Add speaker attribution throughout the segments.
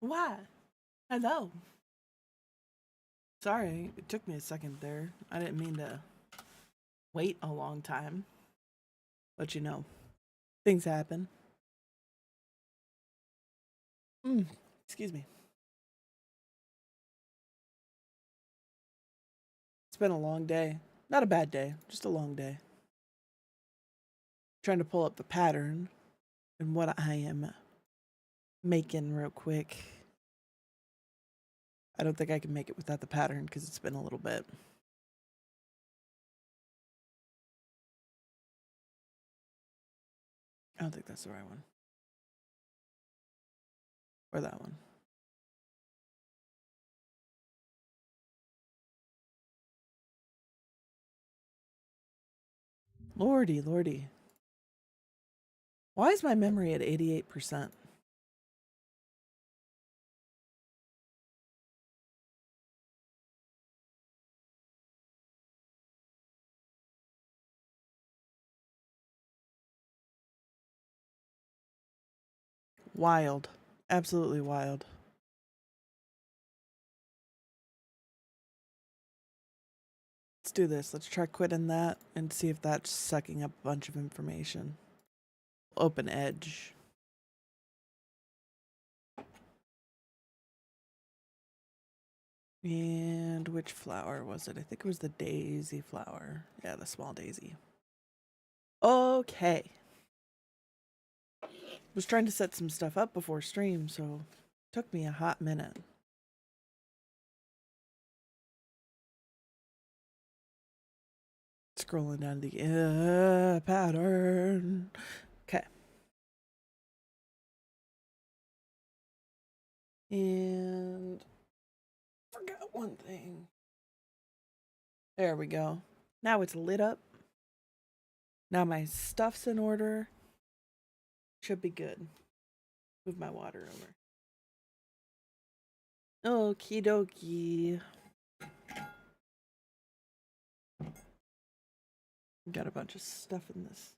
Speaker 1: Why? Hello. Sorry, it took me a second there. I didn't mean to wait a long time. But things happen. Mm, excuse me. It's been a long day. Not a bad day, just a long day. Trying to pull up the pattern and what I am making real quick. I don't think I can make it without the pattern because it's been a little bit. I don't think that's the right one. Or that one. Lordy, lordy. Why is my memory at 88%? Wild. Absolutely wild. Let's do this. Let's try quitting that and see if that's sucking up a bunch of information. Open edge. And which flower was it? I think it was the daisy flower. Yeah, the small daisy. Okay. Was trying to set some stuff up before stream, so it took me a hot minute. Scrolling down the pattern. Okay. And forgot one thing. There we go. Now it's lit up. Now my stuff's in order. Should be good. Move my water over. Okie dokie. Got a bunch of stuff in this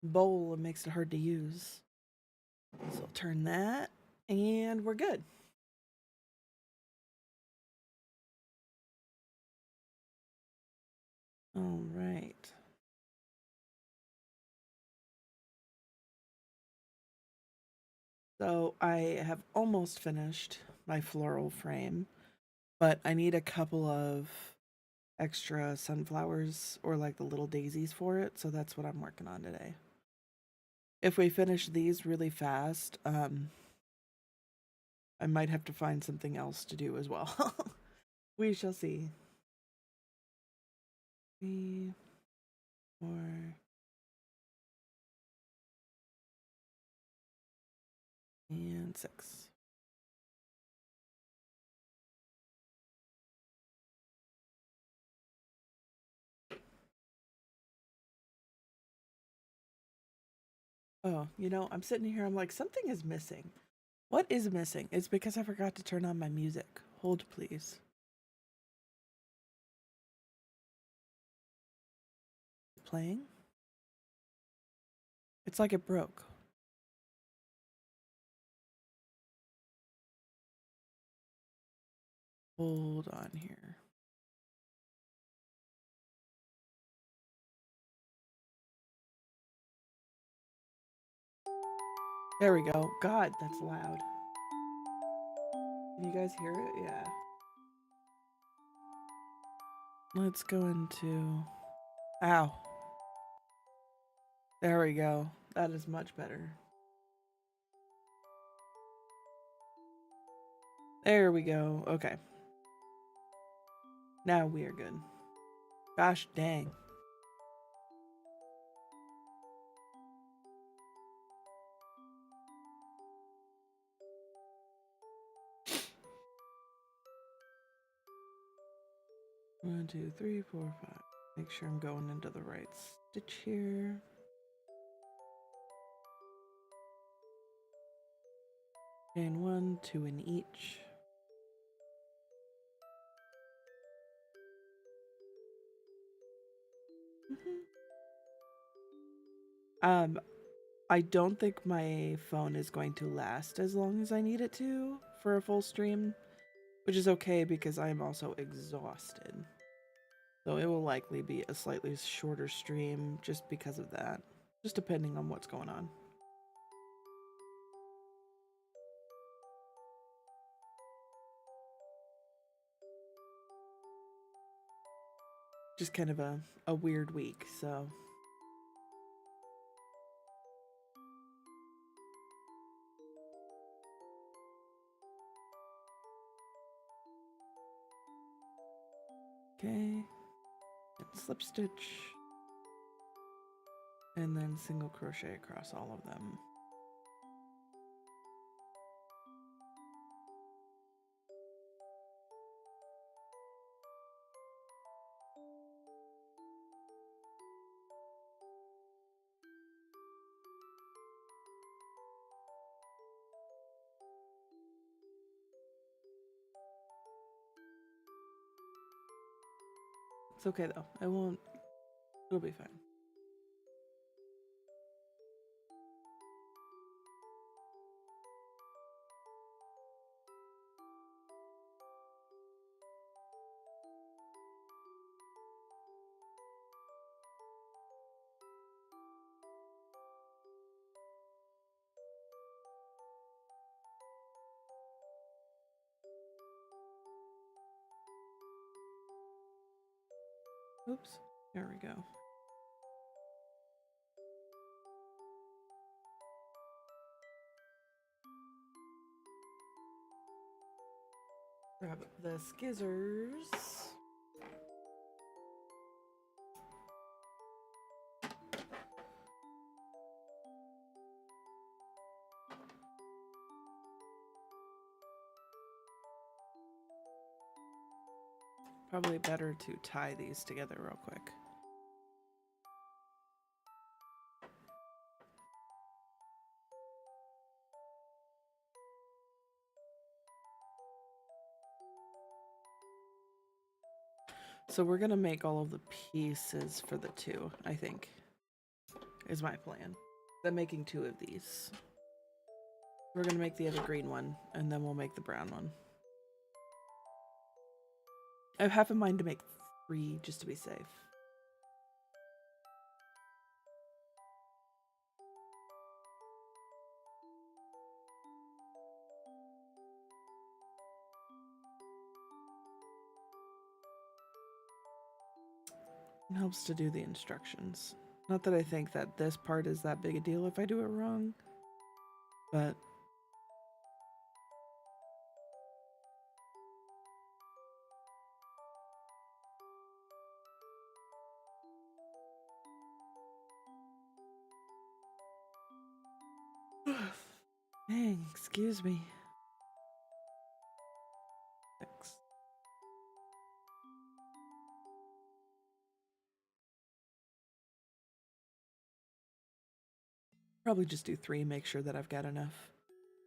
Speaker 1: bowl. It makes it hard to use. So I'll turn that and we're good. All right. So I have almost finished my floral frame, but I need a couple of extra sunflowers or like the little daisies for it. So that's what I'm working on today. If we finish these really fast, I might have to find something else to do as well. We shall see. 3, 4, and 6. Oh, I'm sitting here, I'm like, something is missing. What is missing? It's because I forgot to turn on my music. Hold, please. Playing? It's like it broke. Hold on here. There we go. God, that's loud. Can you guys hear it? Yeah. Let's go into... Ow. There we go. That is much better. There we go. Okay. Now we are good. Gosh dang. One, 2, 3, 4, 5. Make sure I'm going into the right stitch here. Chain 1, 2 in each. Mm-hmm. I don't think my phone is going to last as long as I need it to for a full stream, which is okay because I am also exhausted. So it will likely be a slightly shorter stream just because of that, just depending on what's going on. Just kind of a weird week, so. Okay, and slip stitch, and then single crochet across all of them. It's okay though, it'll be fine. Oops, there we go. Grab the skizzers. Probably better to tie these together real quick. So we're gonna make all of the pieces for the two, I think, is my plan. I'm making two of these. We're gonna make the other green one, and then we'll make the brown one. I have in mind to make 3 just to be safe. It helps to do the instructions. Not that I think that this part is that big a deal if I do it wrong, but dang, excuse me. Thanks. Probably just do 3, make sure that I've got enough.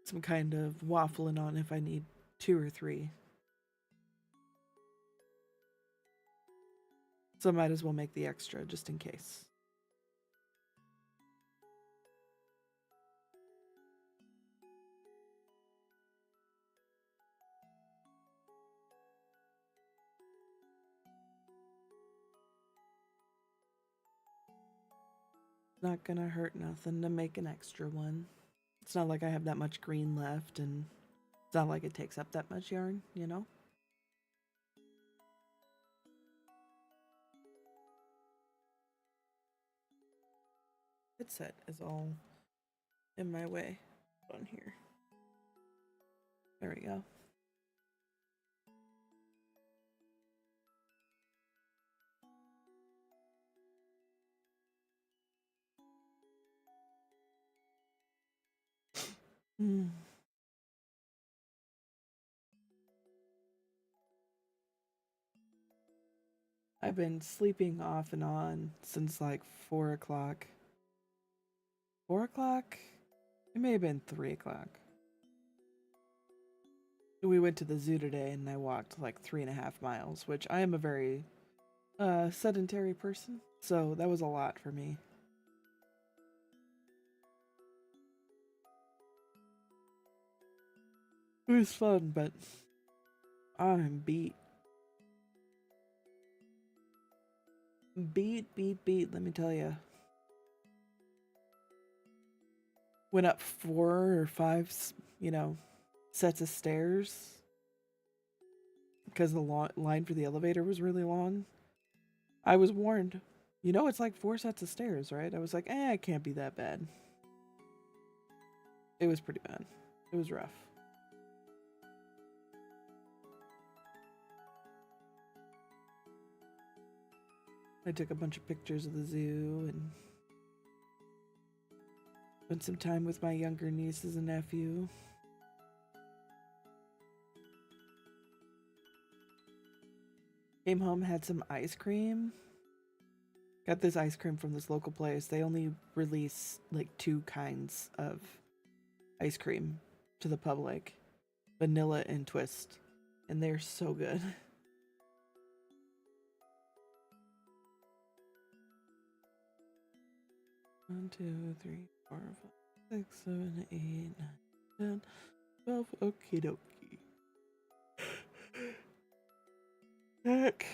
Speaker 1: Some kind of waffling on if I need 2 or 3. So I might as well make the extra just in case. Not gonna hurt nothing to make an extra one. It's not like I have that much green left, and it's not like it takes up that much yarn, you know? Headset is all in my way on here. There we go. I've been sleeping off and on since like 4 o'clock. 4 o'clock? It may have been 3 o'clock. We went to the zoo today and I walked like 3.5 miles, which I am a very sedentary person, so that was a lot for me. It was fun, but I'm beat. Beat, let me tell you. Went up 4 or 5, sets of stairs because the line for the elevator was really long. I was warned. You know, it's like 4 sets of stairs, right? I was like, it can't be that bad. It was pretty bad. It was rough. I took a bunch of pictures of the zoo and spent some time with my younger nieces and nephew. Came home, had some ice cream. Got this ice cream from this local place. They only release like 2 kinds of ice cream to the public, vanilla and twist, and they're so good. 1, 2, 3, 4, 5, 6, 7, 8, 9, 10, 12. Okie dokie. Heck.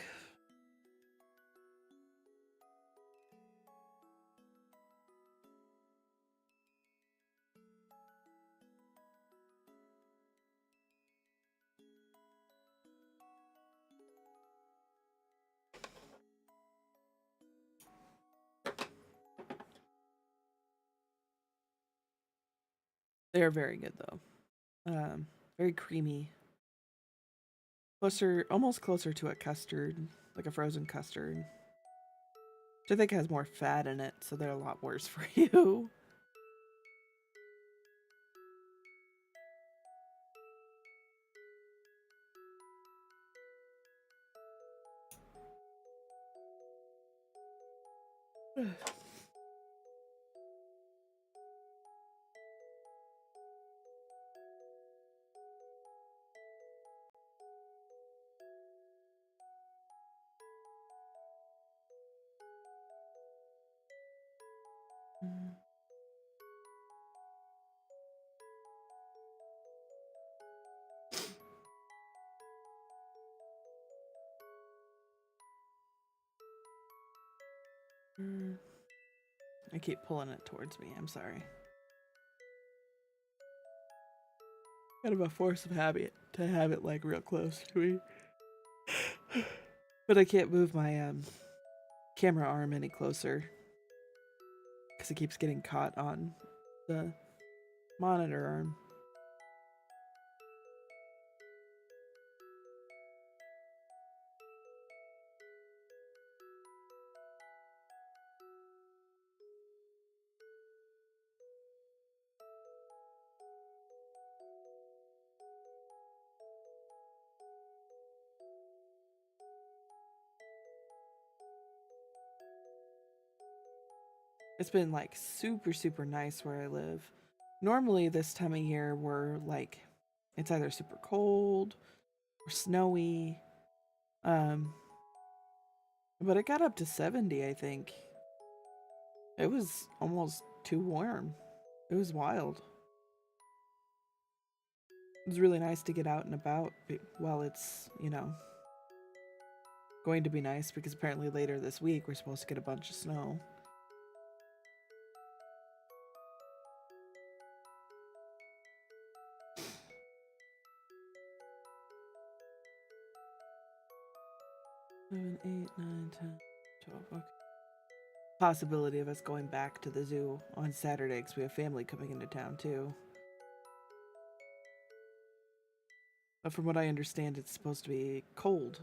Speaker 1: They're very good though. Very creamy. Almost closer to a custard, like a frozen custard. Which I think has more fat in it, so they're a lot worse for you. I keep pulling it towards me. I'm sorry. Kind of a force of habit to have it like real close to me. But I can't move my camera arm any closer because it keeps getting caught on the monitor arm. It's been like super nice where I live. Normally this time of year we're like it's either super cold or snowy. Um but it got up to 70, I think. It was almost too warm. It was wild. It was really nice to get out and about while it's, going to be nice because apparently later this week we're supposed to get a bunch of snow. Seven, 8, 9, 10, 12. Okay. Possibility of us going back to the zoo on Saturday because we have family coming into town too. But from what I understand, it's supposed to be cold.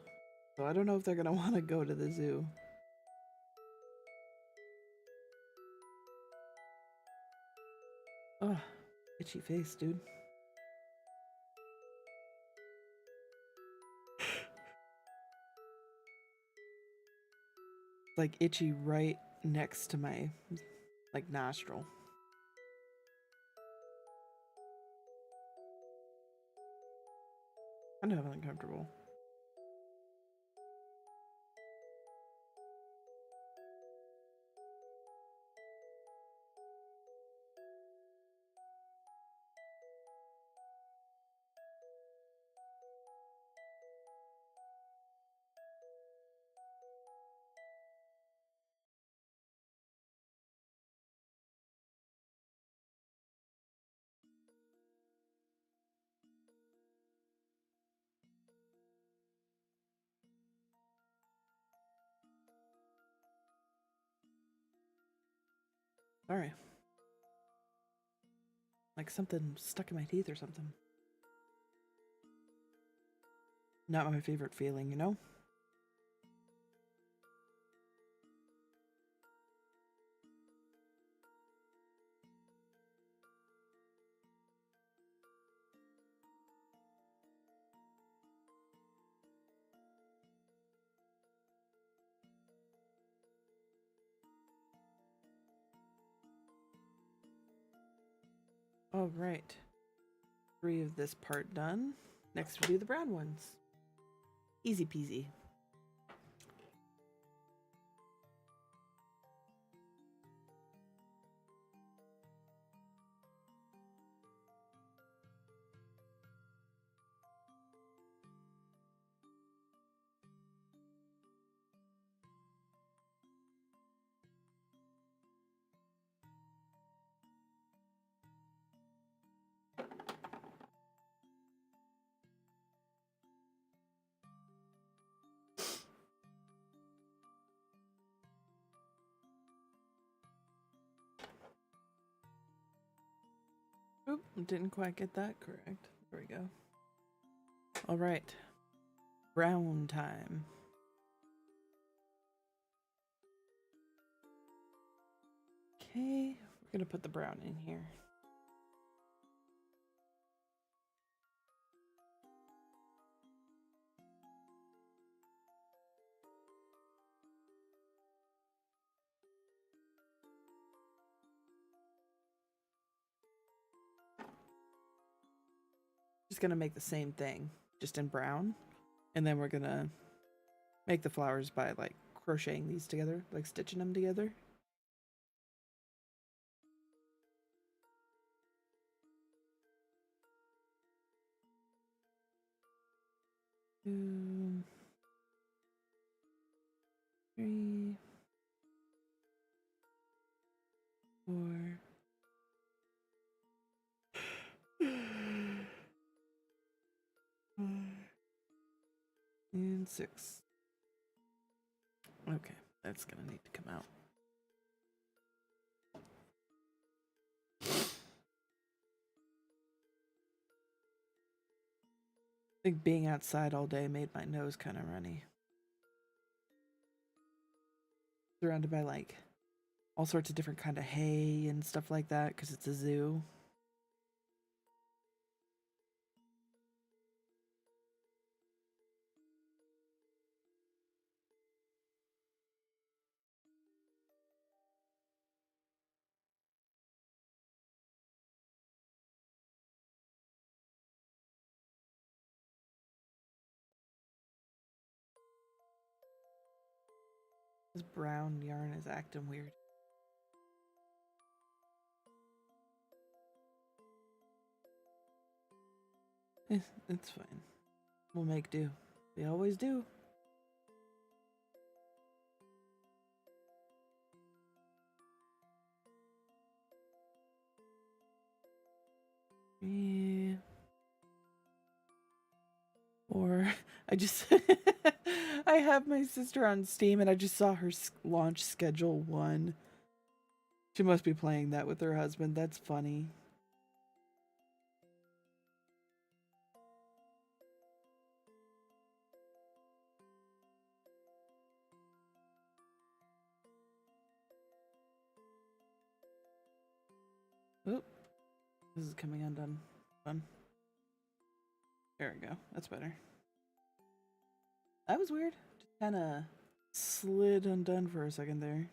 Speaker 1: So I don't know if they're going to want to go to the zoo. Ugh, itchy face, dude. Like itchy right next to my like nostril. Kind of uncomfortable. Sorry. Like something stuck in my teeth or something. Not my favorite feeling, you know? All right. 3 of this part done. Next we'll do the brown ones. Easy peasy. Oop, didn't quite get that correct. There we go. All right. Brown time. Okay, we're gonna put the brown in here. Just gonna make the same thing, just in brown. And then we're gonna make the flowers by like crocheting these together, like stitching them together. Two, three, four, and 6. Okay, that's gonna need to come out. I think being outside all day made my nose kind of runny. Surrounded by like all sorts of different kind of hay and stuff like that because it's a zoo. This brown yarn is acting weird. It's fine. We'll make do. We always do. Yeah. Or I just I have my sister on Steam and I just saw her launch schedule 1. She must be playing that with her husband. That's funny. Oop. This is coming undone. Fun. There we go. That's better. That was weird. Just kind of slid undone for a second there.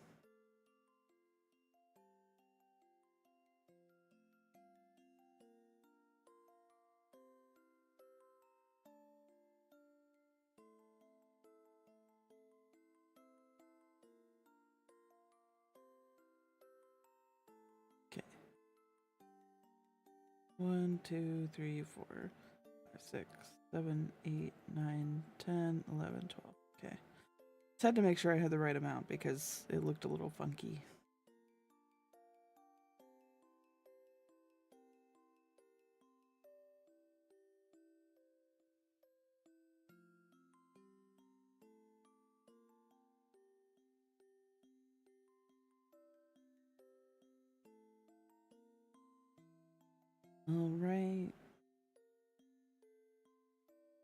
Speaker 1: Okay. 1, 2, 3, 4, 5, 6, 7, 8, 9, 10, 11, 12. Okay. Just had to make sure I had the right amount because it looked a little funky. All right.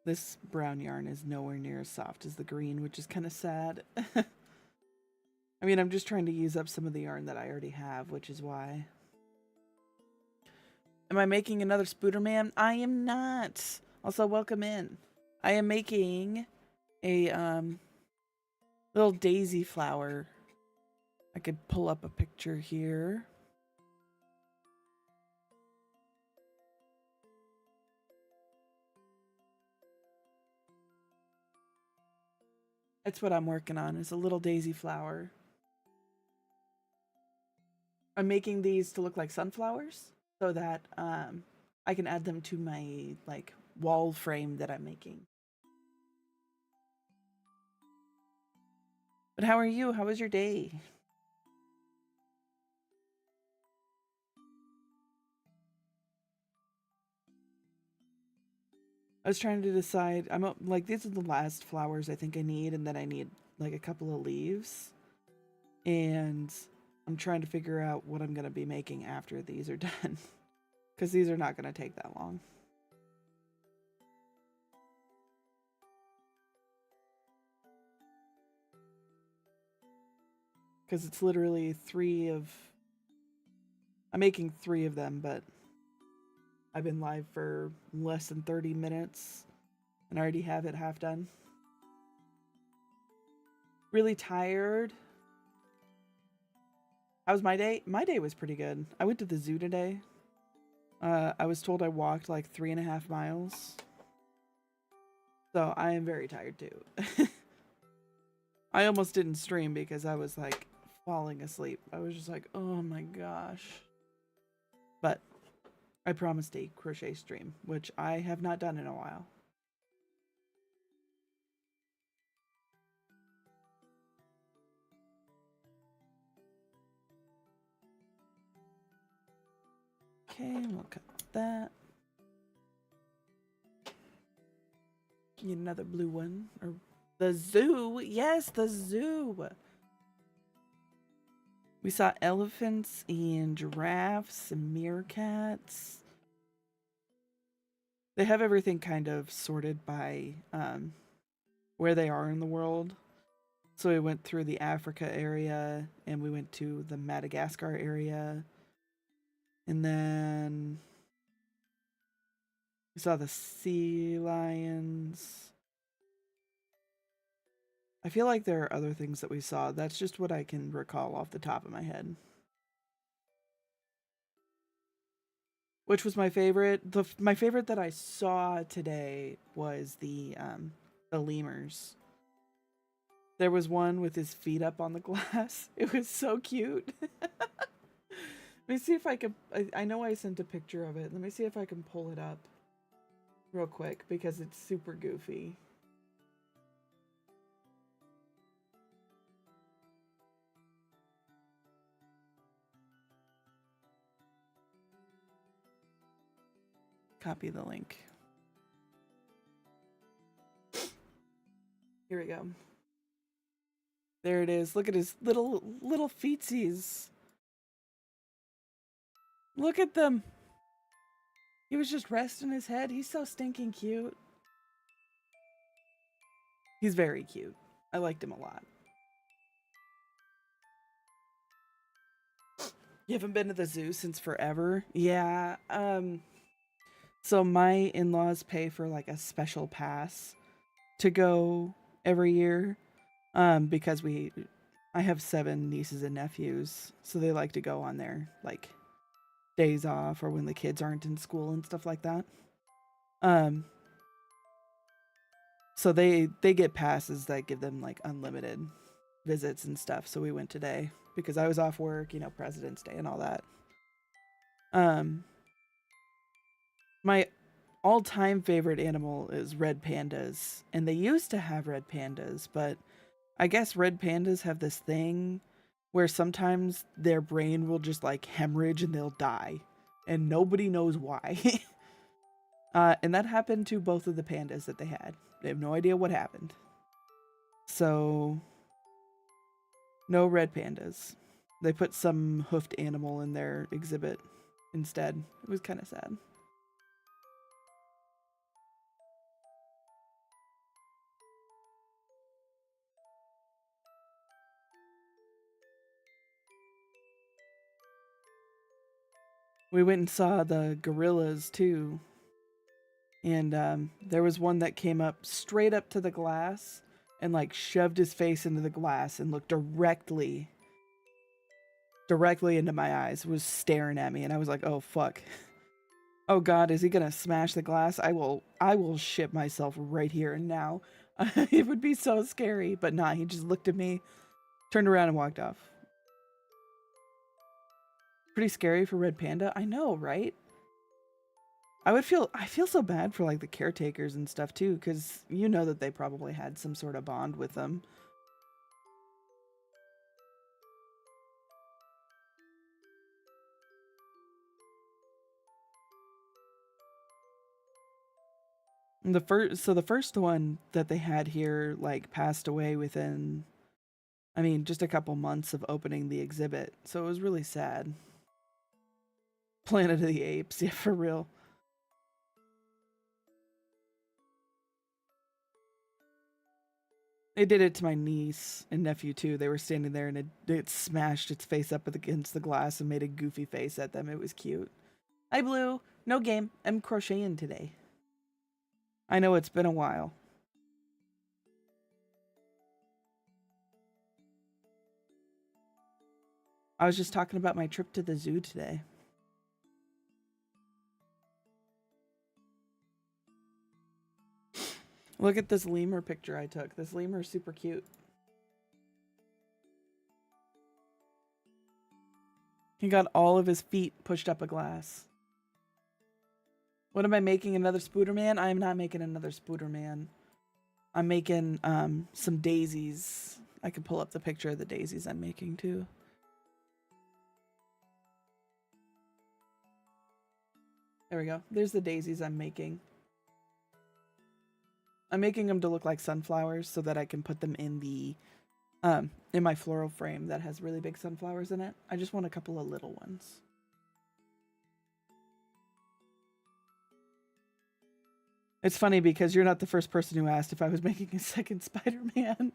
Speaker 1: This brown yarn is nowhere near as soft as the green, which is kind of sad. I mean, I'm just trying to use up some of the yarn that I already have, which is why. Am I making another Spooderman? I am not. Also, welcome in. I am making a little daisy flower. I could pull up a picture here. That's what I'm working on, is a little daisy flower. I'm making these to look like sunflowers so that I can add them to my like wall frame that I'm making. But how are you? How was your day? I was trying to decide. I'm like, these are the last flowers I think I need, and then I need like a couple of leaves. And I'm trying to figure out what I'm going to be making after these are done. Because these are not going to take that long. Because it's literally I'm making 3 of them, but I've been live for less than 30 minutes and I already have it half done. Really tired. How was my day? My day was pretty good. I went to the zoo today. I was told I walked like 3.5 miles. So I am very tired too. I almost didn't stream because I was like falling asleep. I was just like, oh my gosh. But I promised a crochet stream, which I have not done in a while. Okay, we'll cut that. Need another blue one. Or the zoo. Yes, the zoo. We saw elephants and giraffes and meerkats. They have everything kind of sorted by where they are in the world. So we went through the Africa area and we went to the Madagascar area. And then we saw the sea lions. I feel like there are other things that we saw. That's just what I can recall off the top of my head. Which was my favorite? My favorite that I saw today was the lemurs. There was one with his feet up on the glass. It was so cute. Let me see if I can. I know I sent a picture of it. Let me see if I can pull it up real quick because it's super goofy. Copy the link. Here we go. There it is. Look at his little feetsies. Look at them. He was just resting his head. He's so stinking cute. He's very cute. I liked him a lot. You haven't been to the zoo since forever? Yeah. So my in-laws pay for like a special pass to go every year. Because I have 7 nieces and nephews, so they like to go on their like days off or when the kids aren't in school and stuff like that. So they get passes that give them like unlimited visits and stuff. So we went today because I was off work, President's Day and all that. My all-time favorite animal is red pandas, and they used to have red pandas, but I guess red pandas have this thing where sometimes their brain will just like hemorrhage and they'll die, and nobody knows why. And that happened to both of the pandas that they had. They have no idea what happened. So, no red pandas. They put some hoofed animal in their exhibit instead. It was kind of sad. We went and saw the gorillas too. And there was one that came up straight up to the glass and like shoved his face into the glass and looked directly into my eyes, was staring at me, and I was like, oh fuck. Oh god, is he gonna smash the glass? I will shit myself right here and now. It would be so scary, but nah, he just looked at me, turned around and walked off. Pretty scary for Red Panda. I know, right? I feel so bad for like the caretakers and stuff too, because you know that they probably had some sort of bond with them. The first one that they had here like passed away within, I mean, just a couple months of opening the exhibit. So it was really sad. Planet of the Apes, yeah, for real. They did it to my niece and nephew too. They were standing there and it smashed its face up against the glass and made a goofy face at them. It was cute. Hi, Blue. No game. I'm crocheting today. I know it's been a while. I was just talking about my trip to the zoo today. Look at this lemur picture I took. This lemur is super cute. He got all of his feet pushed up a glass. What am I making? Another Spooderman? I am not making another Spooderman. I'm making some daisies. I can pull up the picture of the daisies I'm making too. There we go. There's the daisies I'm making. I'm making them to look like sunflowers so that I can put them in my floral frame that has really big sunflowers in it. I just want a couple of little ones. It's funny because you're not the first person who asked if I was making a second Spider-Man.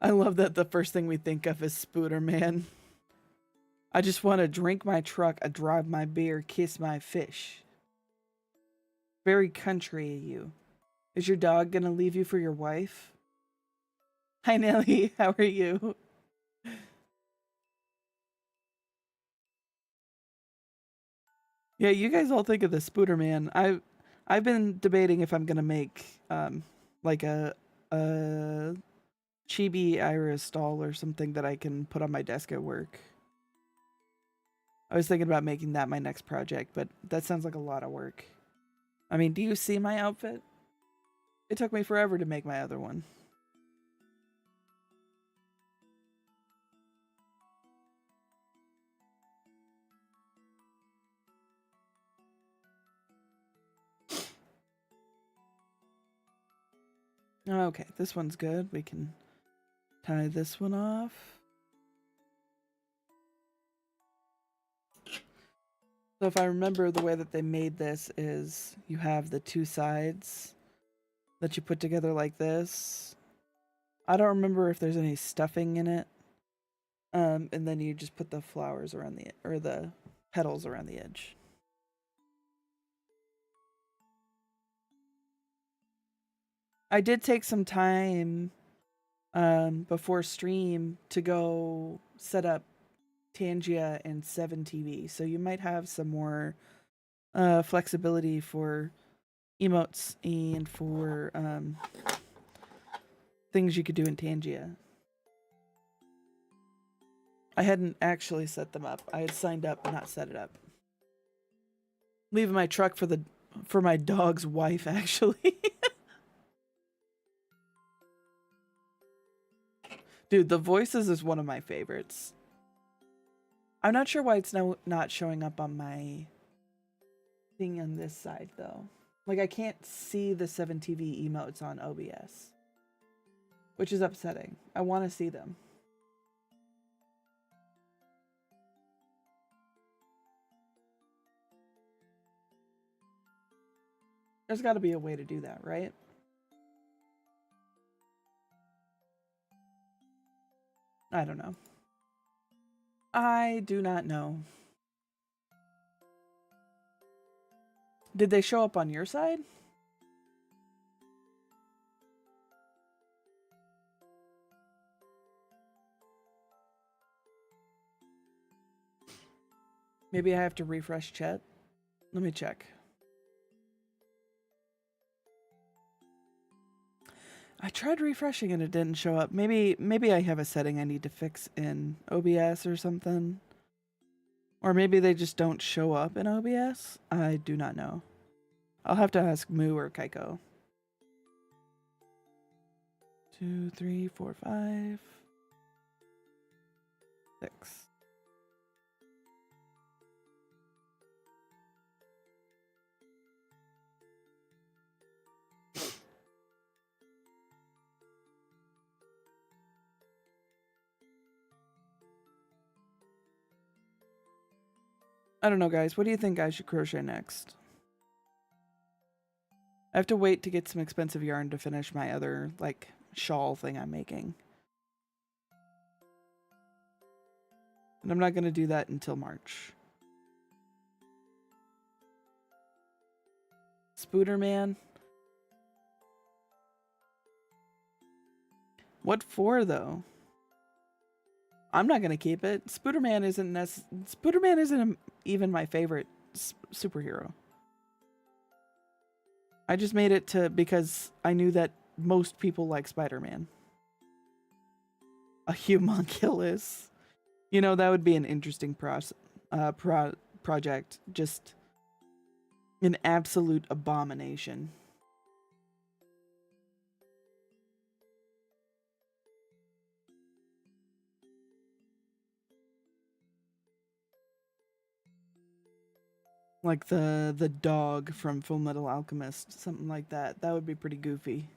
Speaker 1: I love that the first thing we think of is Spooderman. I just want to drink my truck, drive my beer, kiss my fish. Very country of you. Is your dog gonna leave you for your wife? Hi Nelly, how are you? Yeah, you guys all think of the Spooderman. I've been debating if I'm gonna make like a chibi iris doll or something that I can put on my desk at work. I was thinking about making that my next project, but that sounds like a lot of work. I mean, do you see my outfit? It took me forever to make my other one. Okay, this one's good. We can tie this one off. So if I remember, the way that they made this is you have the two sides that you put together like this. I don't remember if there's any stuffing in it. And then you just put the flowers around the petals around the edge. I did take some time before stream to go set up Tangia and 7TV, so you might have some more flexibility for emotes and for things you could do in Tangia. I hadn't actually set them up. I had signed up but not set it up. Leaving my truck for my dog's wife, actually. Dude, the voices is one of my favorites. I'm not sure why it's not showing up on my thing on this side, though. Like, I can't see the 7TV emotes on OBS, which is upsetting. I want to see them. There's got to be a way to do that, right? I don't know. I do not know. Did they show up on your side? Maybe I have to refresh chat. Let me check. I tried refreshing and it didn't show up. Maybe I have a setting I need to fix in OBS or something. Or maybe they just don't show up in OBS. I do not know. I'll have to ask Moo or Kaiko. 2, 3, 4, 5, 6. I don't know, guys. What do you think I should crochet next? I have to wait to get some expensive yarn to finish my other, like, shawl thing I'm making. And I'm not going to do that until March. Spooderman? What for, though? I'm not going to keep it. Spooderman isn't even my favorite superhero. I just made it because I knew that most people like Spider-Man. A humunculus. You know, that would be an interesting project. Just an absolute abomination. Like the dog from Full Metal Alchemist, something like that. That would be pretty goofy.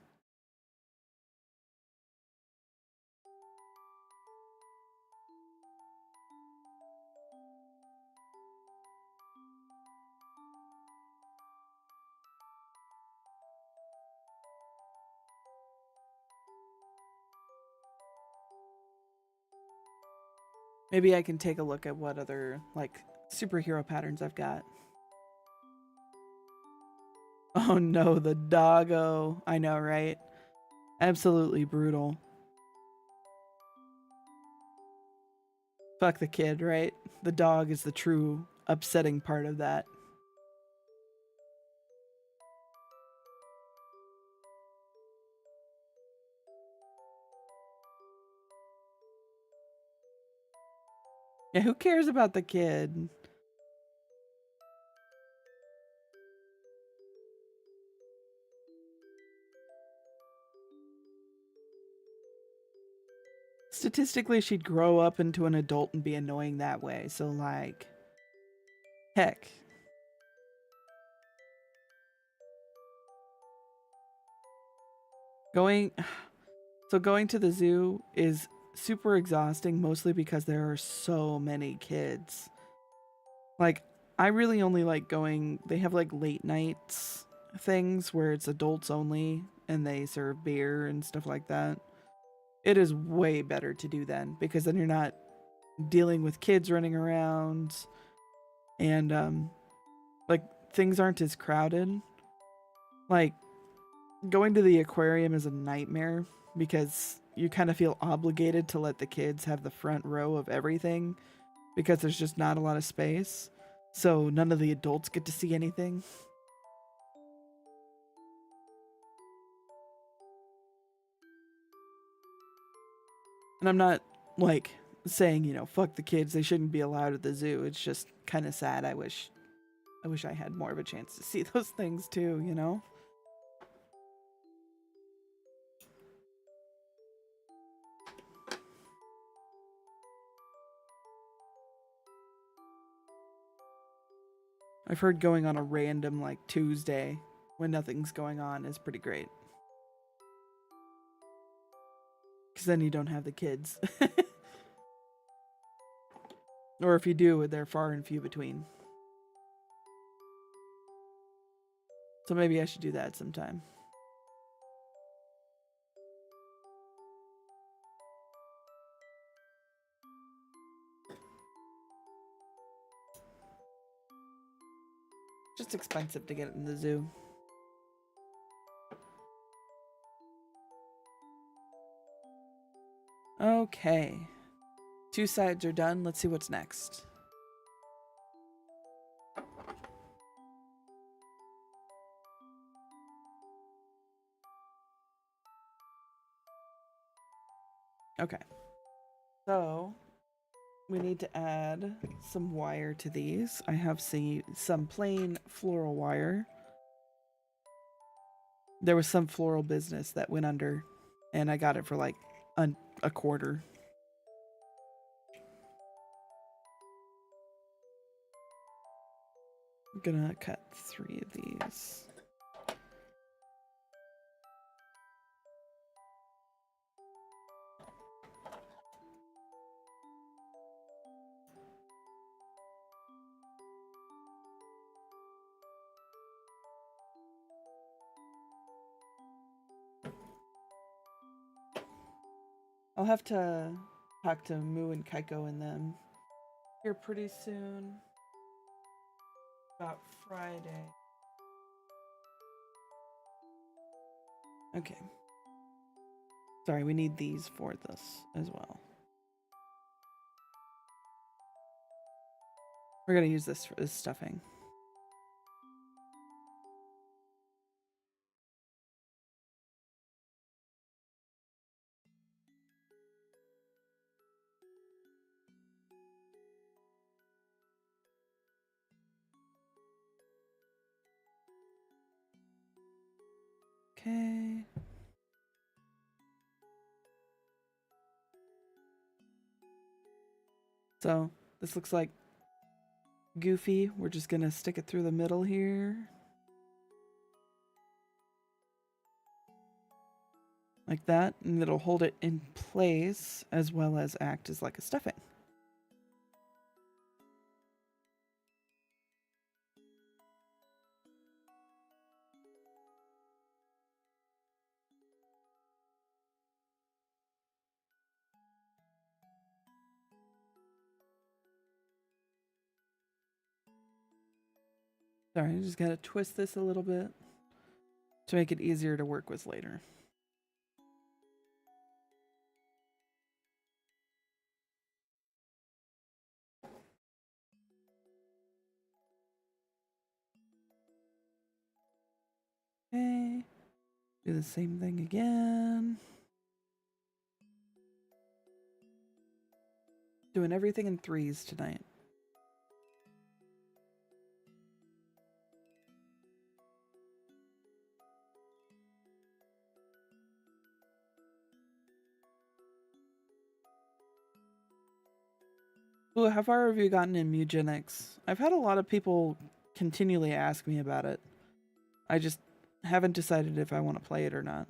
Speaker 1: Maybe I can take a look at what other, like, superhero patterns I've got. Oh no, the doggo. I know, right? Absolutely brutal. Fuck the kid, right? The dog is the true upsetting part of that. Yeah, who cares about the kid? Statistically, she'd grow up into an adult and be annoying that way. So, like, heck. Going to the zoo is super exhausting, mostly because there are so many kids. Like, I really only like going, they have like late nights things where it's adults only and they serve beer and stuff like that. It is way better to do then because then you're not dealing with kids running around and like things aren't as crowded. Like going to the aquarium is a nightmare because you kind of feel obligated to let the kids have the front row of everything because there's just not a lot of space. So none of the adults get to see anything. And I'm not like saying, you know, fuck the kids, they shouldn't be allowed at the zoo. It's just kind of sad. I wish I had more of a chance to see those things too, you know? I've heard going on a random like Tuesday when nothing's going on is pretty great. Because then you don't have the kids. Or if you do, they're far and few between. So maybe I should do that sometime. Just expensive to get it in the zoo. Okay. 2 sides are done. Let's see what's next. Okay. So we need to add some wire to these. I have some plain floral wire. There was some floral business that went under, and I got it for like a quarter. I'm gonna cut 3 of these. I'll have to talk to Moo and Kaiko and them here pretty soon. About Friday. Okay. Sorry, we need these for this as well. We're gonna use this for this stuffing. Okay. So this looks like Goofy. We're just gonna stick it through the middle here. Like that, and it'll hold it in place as well as act as like a stuffing. Sorry, I just gotta twist this a little bit to make it easier to work with later. Okay, do the same thing again. Doing everything in 3s tonight. Ooh, how far have you gotten in Mugenics? I've had a lot of people continually ask me about it. I just haven't decided if I want to play it or not.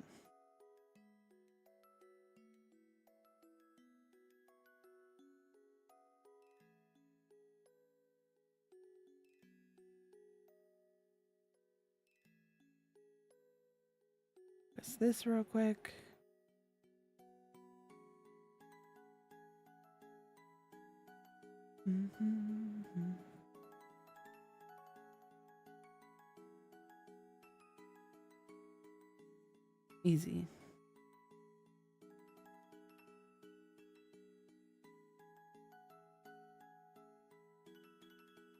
Speaker 1: Press this real quick. Easy.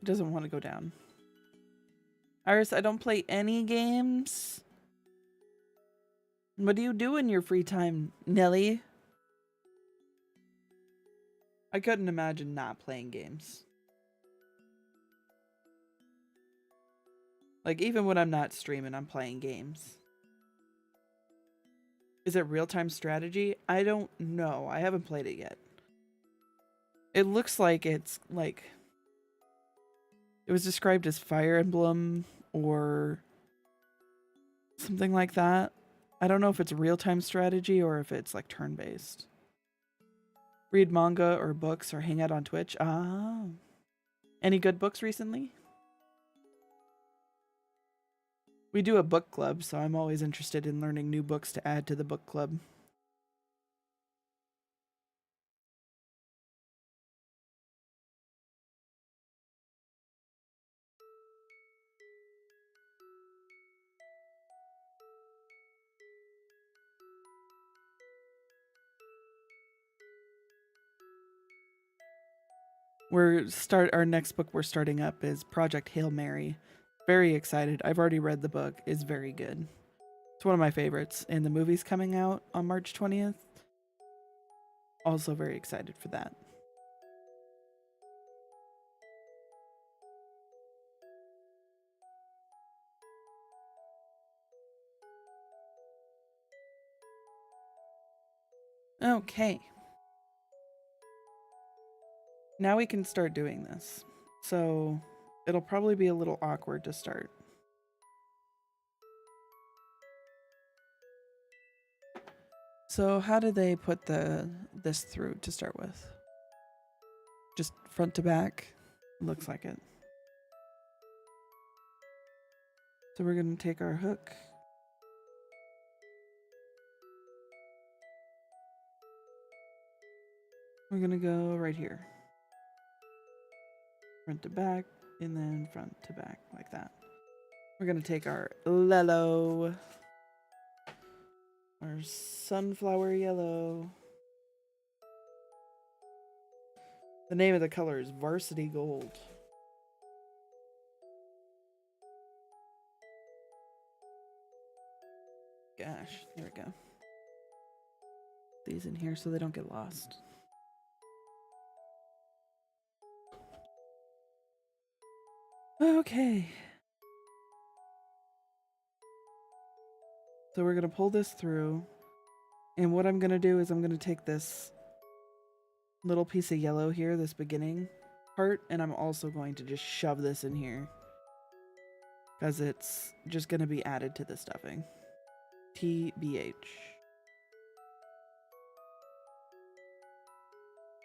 Speaker 1: It doesn't want to go down. Iris, I don't play any games. What do you do in your free time, Nelly? I couldn't imagine not playing games. Like, even when I'm not streaming, I'm playing games. Is it real-time strategy? I don't know. I haven't played it yet. It looks like it's, like... It was described as Fire Emblem or something like that. I don't know if it's real-time strategy or if it's, like, turn-based. Read manga or books or hang out on Twitch. Ah. Any good books recently? We do a book club, so I'm always interested in learning new books to add to the book club. Our next book we're starting up is Project Hail Mary. Very excited. I've already read the book. It's very good. It's one of my favorites. And the movie's coming out on March 20th. Also very excited for that. Okay. Now we can start doing this. So it'll probably be a little awkward to start. So how do they put this through to start with? Just front to back? Looks like it. So we're going to take our hook. We're going to go right here. Front to back, and then front to back, like that. We're going to take our Lello, our sunflower yellow. The name of the color is Varsity Gold. Gosh, there we go. These in here so they don't get lost. Okay. So we're going to pull this through. And what I'm going to do is I'm going to take this little piece of yellow here, this beginning part, and I'm also going to just shove this in here. Because it's just going to be added to the stuffing. TBH.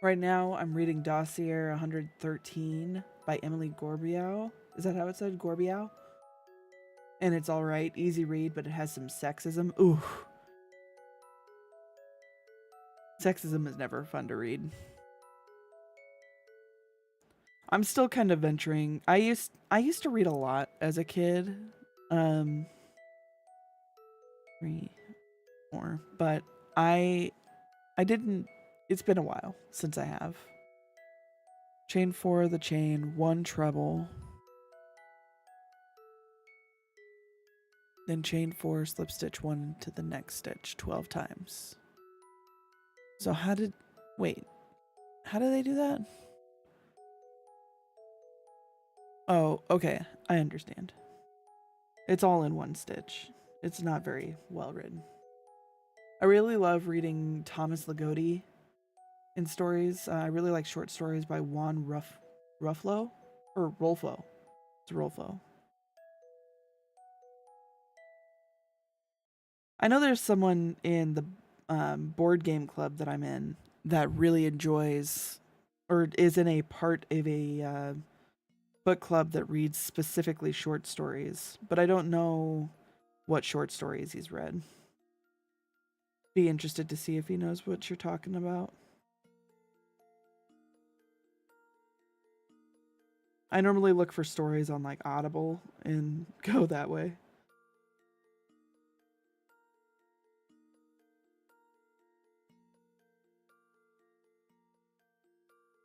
Speaker 1: Right now, I'm reading Dossier 113 by Emily Gorbiau. Is that how it said? Gorbiau? And it's alright, easy read, but it has some sexism. Ooh. Sexism is never fun to read. I'm still kind of venturing. I used to read a lot as a kid. 3 more, but I didn't. It's been a while since I have. Chain 4 of the chain, 1 treble. Then chain 4, slip stitch 1 to the next stitch 12 times. So how did they do that? Oh, okay, I understand. It's all in one stitch. It's not very well written. I really love reading Thomas Ligotti in stories. I really like short stories by Juan Ruffalo or Rolfo. It's Rolfo. I know there's someone in the board game club that I'm in that really enjoys or is in a part of a book club that reads specifically short stories, but I don't know what short stories he's read. Be interested to see if he knows what you're talking about. I normally look for stories on like Audible and go that way.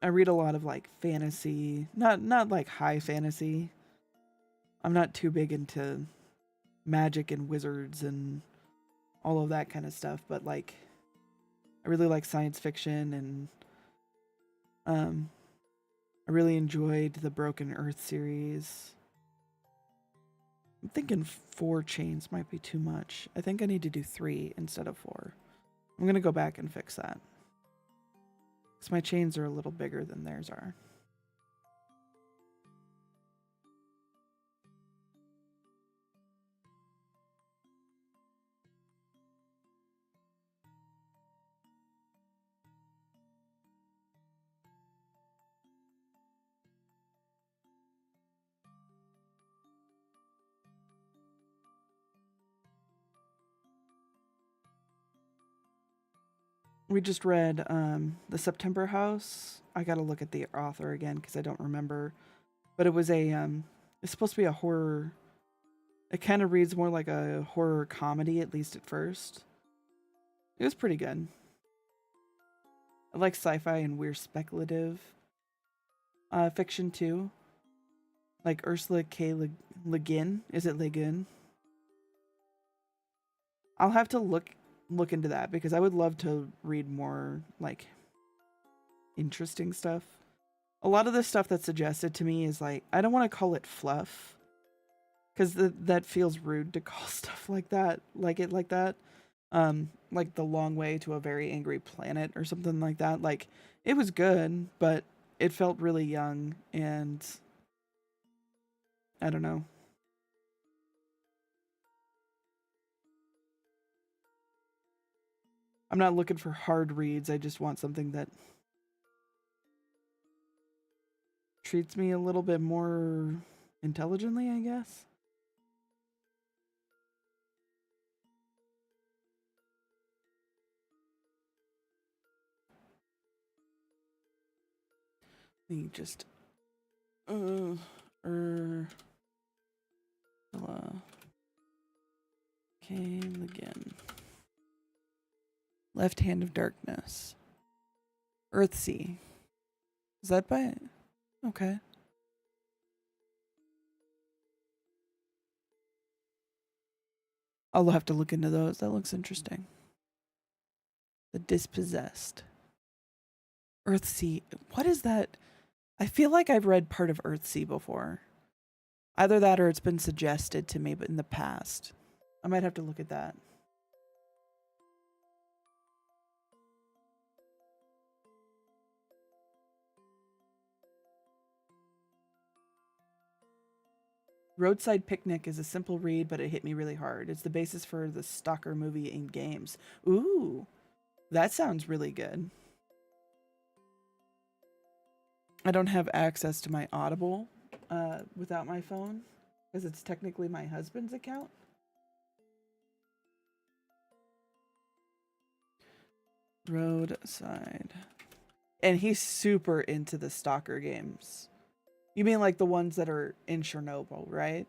Speaker 1: I read a lot of like fantasy, not like high fantasy. I'm not too big into magic and wizards and all of that kind of stuff, but like I really like science fiction and I really enjoyed the Broken Earth series. I'm thinking 4 chains might be too much. I think I need to do 3 instead of 4. I'm going to go back and fix that. Because my chains are a little bigger than theirs are. We just read The September House. I got to look at the author again because I don't remember. But it was it's supposed to be a horror. It kind of reads more like a horror comedy, at least at first. It was pretty good. I like sci-fi and weird speculative. fiction too, like Ursula K. Le Guin. Is it Le Guin? I'll have to look into that because I would love to read more like interesting stuff. A lot of the stuff that's suggested to me is like I don't want to call it fluff because that feels rude to call stuff like that, like that. Like The Long Way to a Very Angry Planet or something like that. Like it was good, but it felt really young and I don't know. I'm not looking for hard reads. I just want something that treats me a little bit more intelligently, I guess. Let me just er came again. Left Hand of Darkness. Earthsea. Is that by it? Okay. I'll have to look into those. That looks interesting. The Dispossessed. Earthsea. What is that? I feel like I've read part of Earthsea before. Either that or it's been suggested to me, but in the past. I might have to look at that. Roadside Picnic is a simple read, but it hit me really hard. It's the basis for the Stalker movie in games. Ooh, that sounds really good. I don't have access to my Audible without my phone because it's technically my husband's account. Roadside. And he's super into the Stalker games. You mean like the ones that are in Chernobyl, right?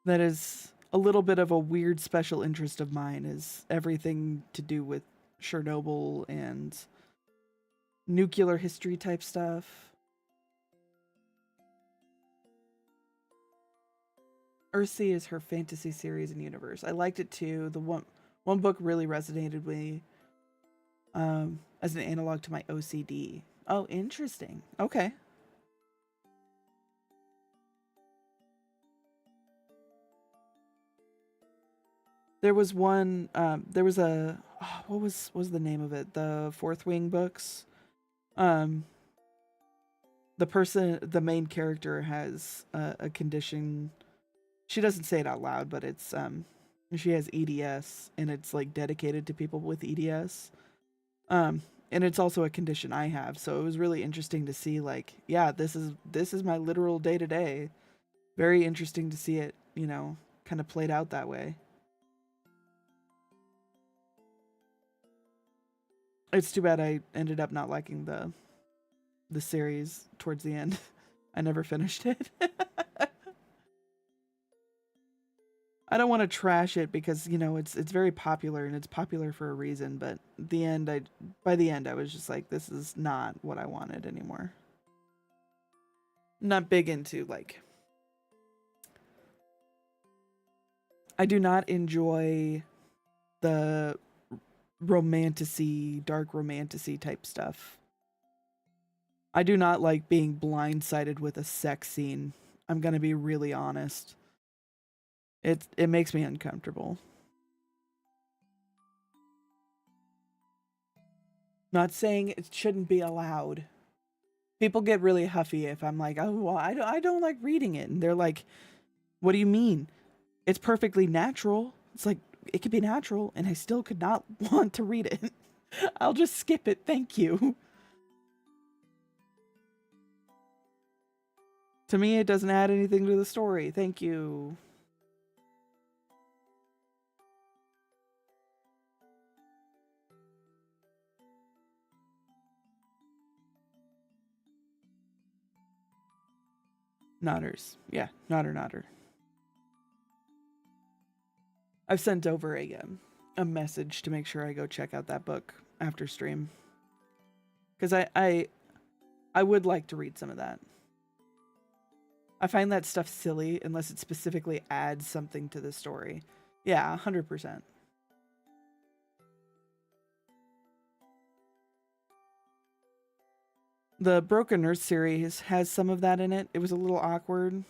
Speaker 1: That is a little bit of a weird special interest of mine, is everything to do with Chernobyl and nuclear history type stuff. Earthsea is her fantasy series and universe. I liked it too. The one book really resonated with me as an analog to my OCD. Oh, interesting. Okay. There was one. There was a. Oh, what was the name of it? The Fourth Wing books. Um, the main character has a condition. She doesn't say it out loud, but it's she has EDS, and it's like dedicated to people with EDS. And it's also a condition I have, so it was really interesting to see. Like, yeah, this is my literal day to day. Very interesting to see it, kind of played out that way. It's too bad I ended up not liking the series towards the end. I never finished it. I don't want to trash it because it's very popular and it's popular for a reason. But by the end I was just like, this is not what I wanted anymore. Not big into like. I do not enjoy the romanticy, dark romanticy type stuff. I do not like being blindsided with a sex scene. I'm gonna be really honest. It makes me uncomfortable. Not saying it shouldn't be allowed. People get really huffy if I'm like, oh, well, I don't like reading it, and they're like, what do you mean? It's perfectly natural. It's like it could be natural, and I still could not want to read it. I'll just skip it. Thank you. To me, it doesn't add anything to the story. Thank you. Nodders. Yeah, nodder. I've sent over a message to make sure I go check out that book after stream because I would like to read some of that. I find that stuff silly unless it specifically adds something to the story. Yeah, 100%. The Broken Earth series has some of that in it. It was a little awkward.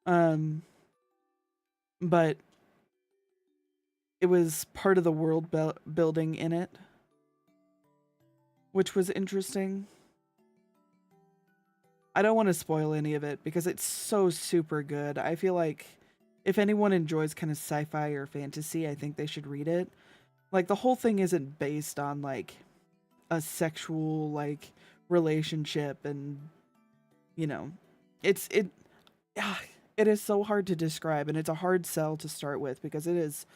Speaker 1: Um, but it was part of the world building in it, which was interesting. I don't want to spoil any of it because it's so super good. I feel like if anyone enjoys kind of sci-fi or fantasy, I think they should read it. Like the whole thing isn't based on like a sexual like relationship and you know, it it is so hard to describe and it's a hard sell to start with because it is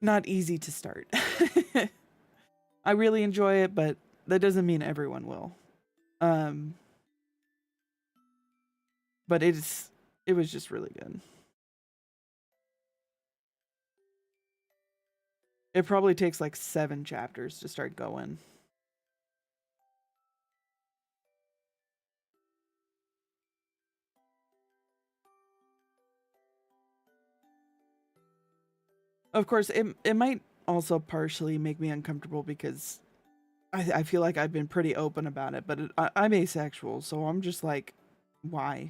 Speaker 1: not easy to start. I really enjoy it, but that doesn't mean everyone will. Um but it was just really good. It probably takes like 7 chapters to start going. Of course, it might also partially make me uncomfortable because I feel like I've been pretty open about it, but I'm asexual, so I'm just like, why?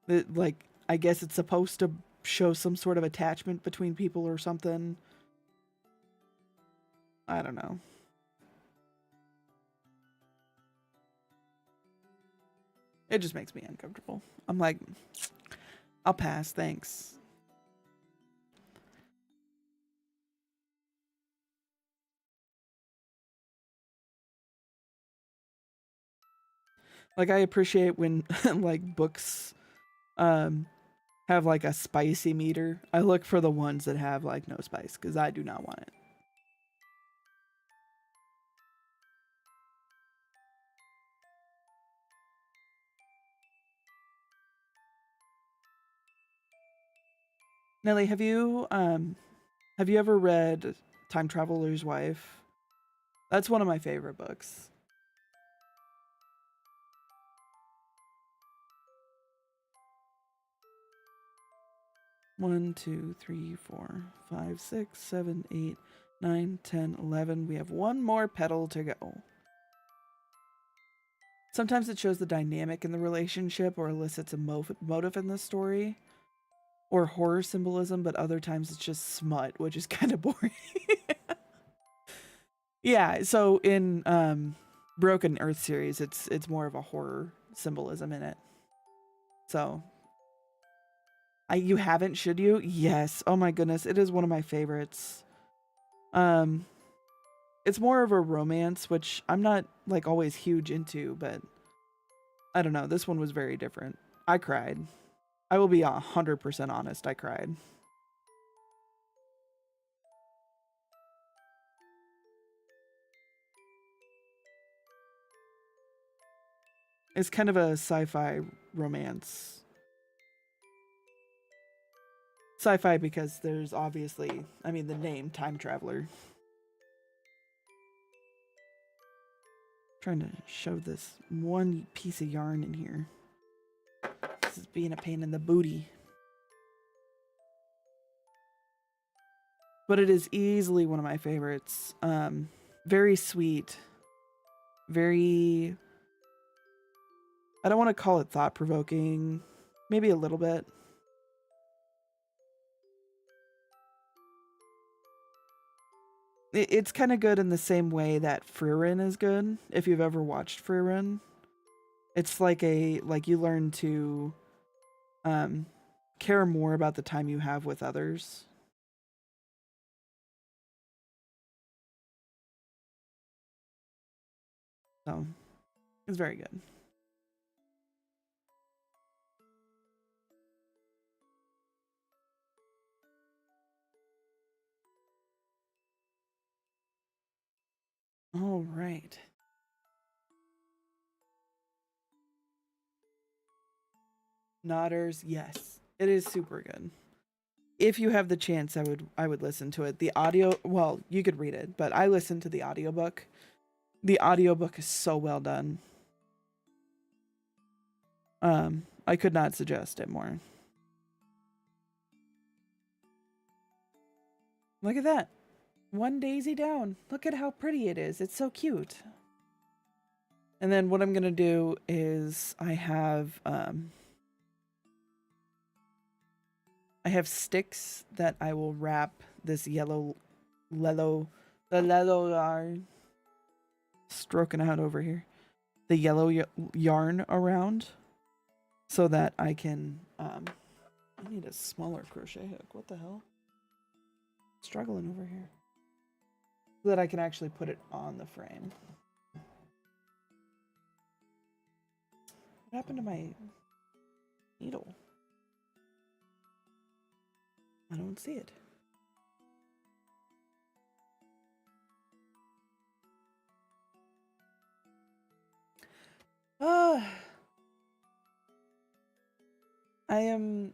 Speaker 1: Like, I guess it's supposed to show some sort of attachment between people or something. I don't know. It just makes me uncomfortable. I'm like, I'll pass, thanks. Like I appreciate when like books um have like a spicy meter. I look for the ones that have like no spice because I do not want it. Nelly, have you ever read Time Traveler's Wife? That's one of my favorite books. One, two, three, four, five, six, seven, 8, 9, 10, 11. We have one more petal to go. Sometimes it shows the dynamic in the relationship or elicits a motive in the story or horror symbolism, but other times it's just smut, which is kind of boring. Yeah, so in Broken Earth series, it's more of a horror symbolism in it. So, you haven't, should you? Yes. Oh my goodness, it is one of my favorites. Um it's more of a romance, which I'm not like always huge into, but I don't know, this one was very different. I cried. I will be 100% honest, I cried. It's kind of a sci-fi romance. Sci-fi because there's obviously, I mean, the name time traveler. Trying to shove this one piece of yarn in here. This is being a pain in the booty. But it is easily one of my favorites. Very sweet. Very, I don't want to call it thought provoking. Maybe a little bit. It's kind of good in the same way that Frieren is good. If you've ever watched Frieren, it's like you learn to um, care more about the time you have with others. So it's very good. All right. Nodders, yes. It is super good. if you have the chance, I would listen to it. The audio, well, you could read it, but I listened to the audiobook. The audiobook is so well done. I could not suggest it more. Look at that. One daisy down. Look at how pretty it is. It's so cute. And then what I'm going to do is I have sticks that I will wrap this yellow yarn, stroking out over here, the yellow yarn around, so that I can, I need a smaller crochet hook. What the hell? Struggling over here. So that I can actually put it on the frame. What happened to my needle? I don't see it. I am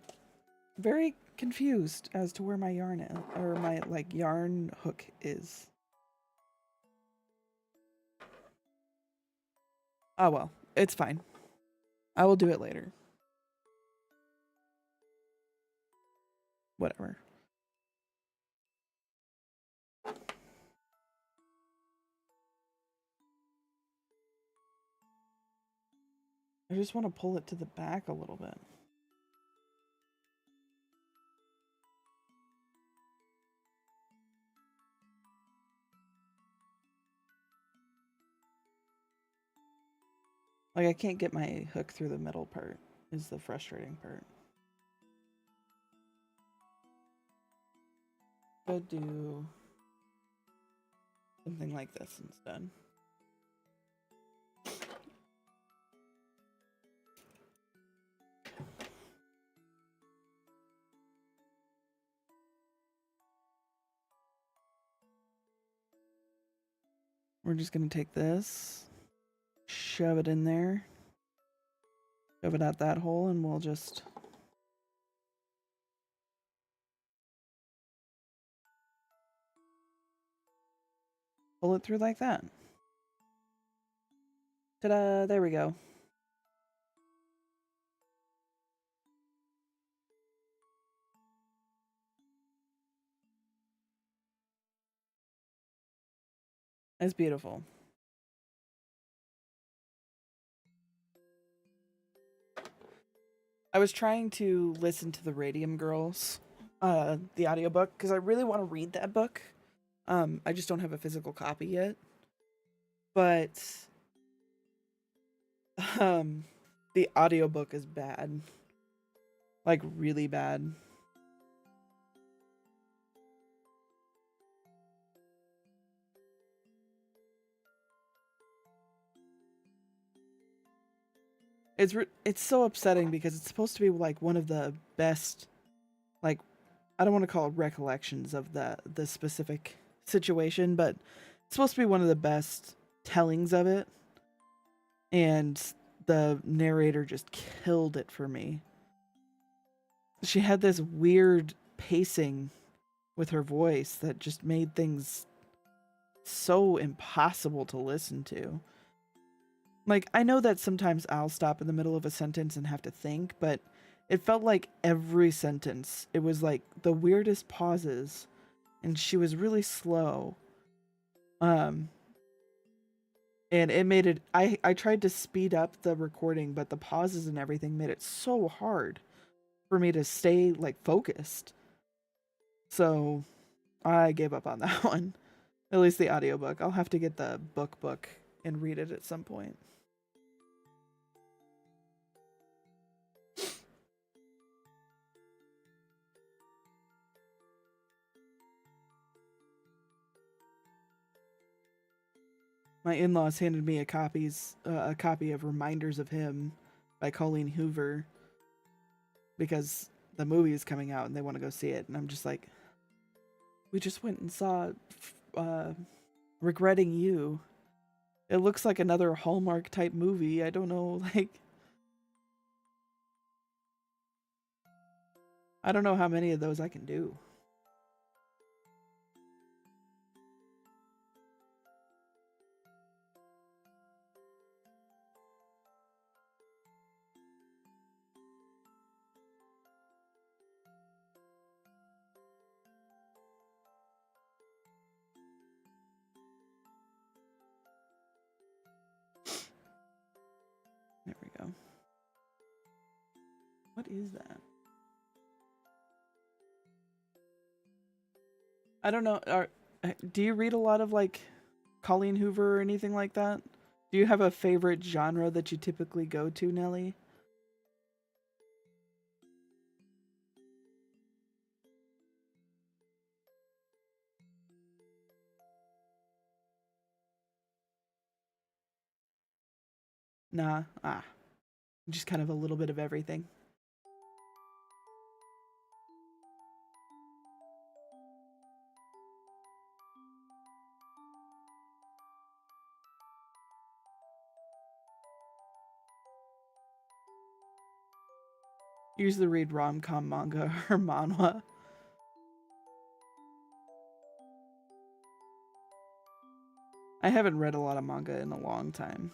Speaker 1: very confused as to where my yarn is, or my like yarn hook is. Oh well, it's fine. I will do it later. Whatever. I just want to pull it to the back a little bit. Like, I can't get my hook through the middle part, is the frustrating part. Could do something like this instead. We're just going to take this, shove it in there, shove it out that hole, and we'll just pull it through like that. Ta-da! There we go. It's beautiful. I was trying to listen to the Radium Girls, the audiobook, because I really want to read that book. I just don't have a physical copy yet. But the audiobook is bad. Like, really bad. It's so upsetting because it's supposed to be like one of the best, like, I don't want to call it recollections of the specific situation, but it's supposed to be one of the best tellings of it. And the narrator just killed it for me. She had this weird pacing with her voice that just made things so impossible to listen to. Like, I know that sometimes I'll stop in the middle of a sentence and have to think, but it felt like every sentence, it was like the weirdest pauses, and she was really slow. And it made it, I tried to speed up the recording, but the pauses and everything made it so hard for me to stay, like, focused. So I gave up on that one. At least the audiobook. I'll have to get the book and read it at some point. My in-laws handed me a copy of Reminders of Him by Colleen Hoover because the movie is coming out and they want to go see it. And I'm just like, we just went and saw Regretting You. It looks like another Hallmark type movie. I don't know, like... I don't know how many of those I can do. There we go. What is that? I don't know. Do you read a lot of like Colleen Hoover or anything like that? Do you have a favorite genre that you typically go to, Nelly? Nah. Ah. Just kind of a little bit of everything. Usually read rom-com manga or manhwa. I haven't read a lot of manga in a long time.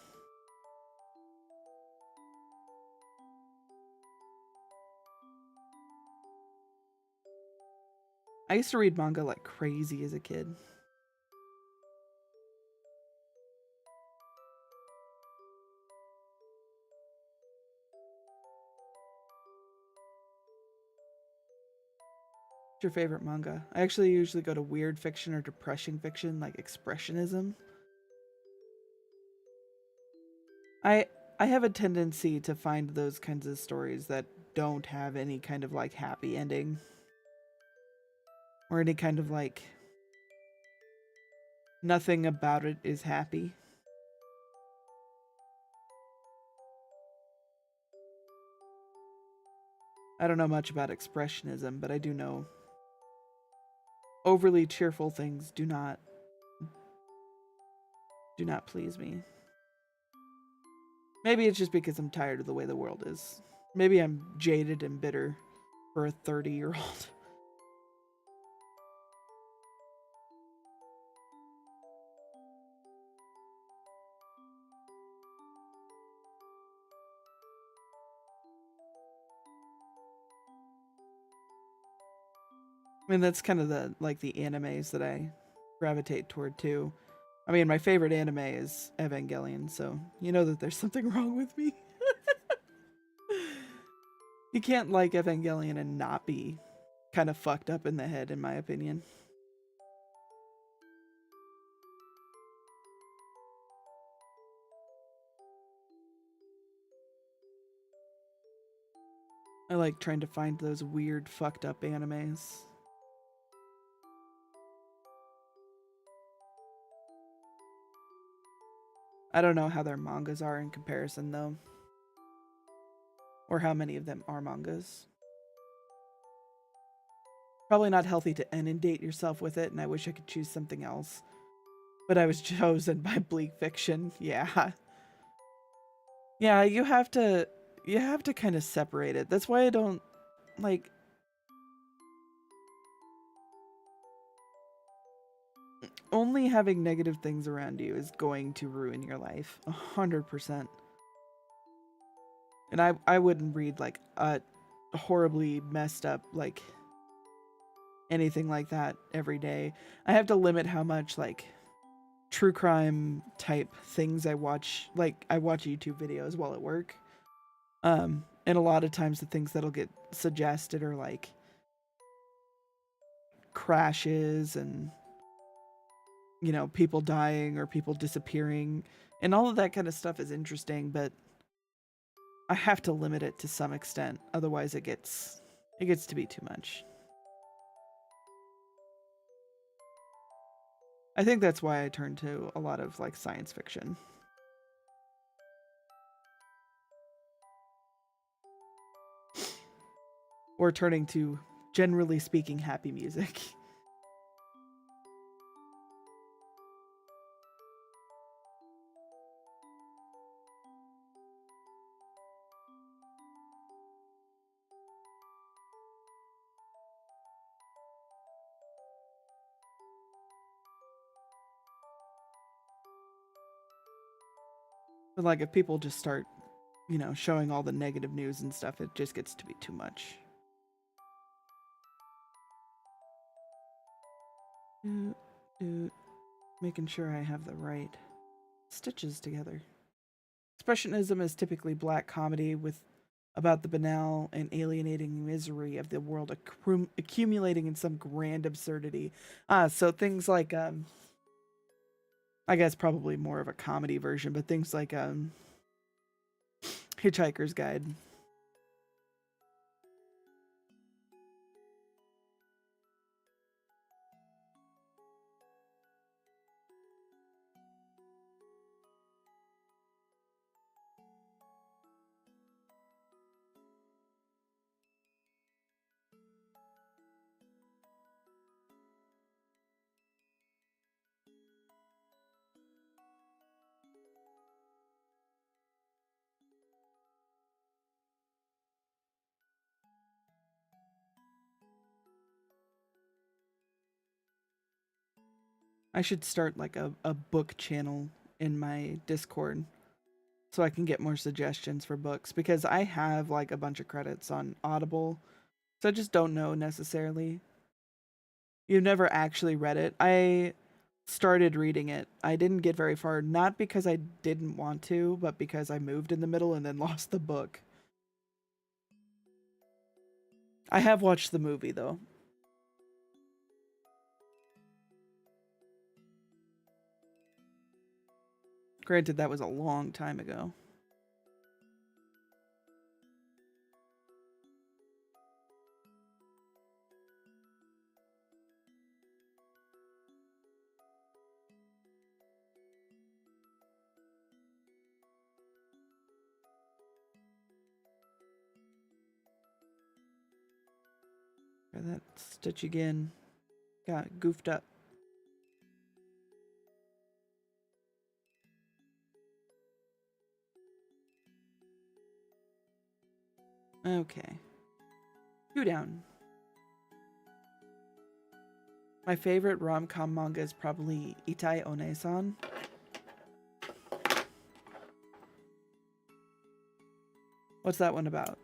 Speaker 1: I used to read manga like crazy as a kid. What's your favorite manga? I actually usually go to weird fiction or depressing fiction, like expressionism. I I have a tendency to find those kinds of stories that don't have any kind of like happy ending or any kind of like nothing about it is happy. I don't know much about expressionism, but I do know overly cheerful things do not please me. Maybe it's just because I'm tired of the way the world is. Maybe I'm jaded and bitter for a 30-year-old. I mean, that's kind of the animes that I gravitate toward too. I mean, my favorite anime is Evangelion, so you know that there's something wrong with me. You can't like Evangelion and not be kind of fucked up in the head, in my opinion. I like trying to find those weird, fucked up animes. I don't know how their mangas are in comparison, though, or how many of them are mangas. Probably not healthy to inundate yourself with it, and I wish I could choose something else. But I was chosen by bleak fiction. Yeah. Yeah, you have to kind of separate it. That's why I don't like only having negative things around you is going to ruin your life 100%. And I wouldn't read like a horribly messed up like anything like that every day. I have to limit how much like true crime type things I watch. Like I watch YouTube videos while at work. And a lot of times the things that'll get suggested are like crashes and people dying or people disappearing, and all of that kind of stuff is interesting, but I have to limit it to some extent, otherwise it gets to be too much. I think that's why I turn to a lot of like science fiction or turning to, generally speaking, happy music. But like if people just start, showing all the negative news and stuff, it just gets to be too much. Making sure I have the right stitches together. Expressionism is typically black comedy with about the banal and alienating misery of the world accumulating in some grand absurdity. So things like I guess probably more of a comedy version, but things like Hitchhiker's Guide. I should start like a book channel in my Discord so I can get more suggestions for books because I have like a bunch of credits on Audible. So I just don't know necessarily. You've never actually read it. I started reading it. I didn't get very far, not because I didn't want to, but because I moved in the middle and then lost the book. I have watched the movie though. Granted, that was a long time ago. Try that stitch again. Got goofed up. Okay. 2 down. My favorite rom-com manga is probably Itai One-san. What's that one about?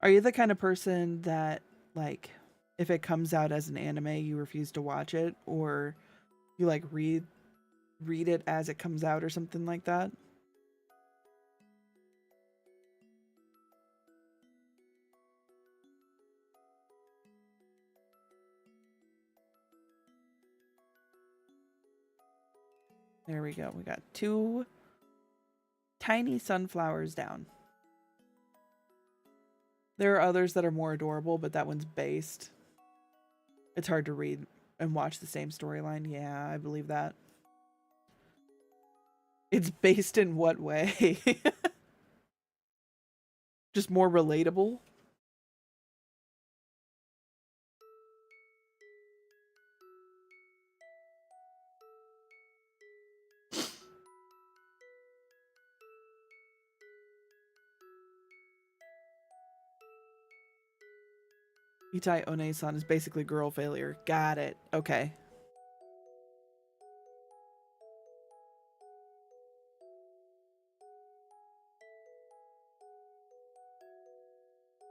Speaker 1: Are you the kind of person that, like, if it comes out as an anime, you refuse to watch it, or you like read it as it comes out, or something like that? There we go. We got 2 tiny sunflowers down. There are others that are more adorable, but that one's based. It's hard to read and watch the same storyline. Yeah, I believe that. It's based in what way? Just more relatable? Itai One-san is basically girl failure. Got it. Okay.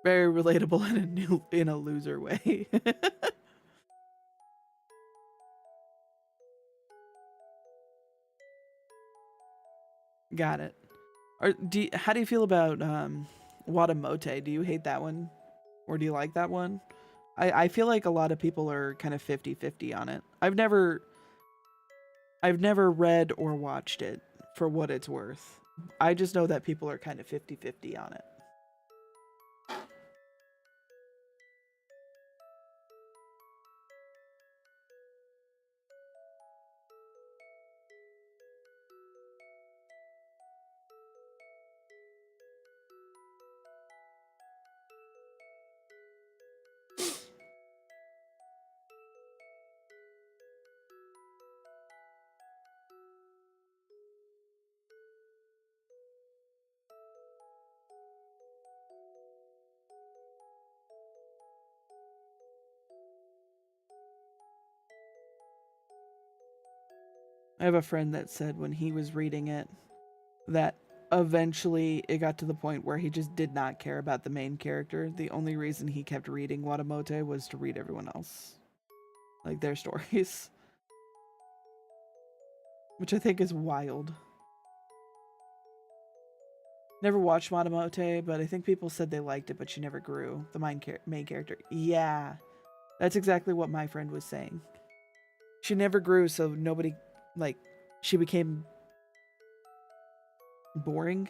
Speaker 1: Very relatable in a loser way. Got it. How do you feel about Watamote? Do you hate that one? Or do you like that one? I feel like a lot of people are kind of 50-50 on it. I've never read or watched it for what it's worth. I just know that people are kind of 50-50 on it. I have a friend that said when he was reading it that eventually it got to the point where he just did not care about the main character. The only reason he kept reading Watamote was to read everyone else, like their stories, which I think is wild. Never watched Watamote, but I think people said they liked it, but she never grew. The main character. Yeah, that's exactly what my friend was saying. She never grew, so nobody, like, she became boring.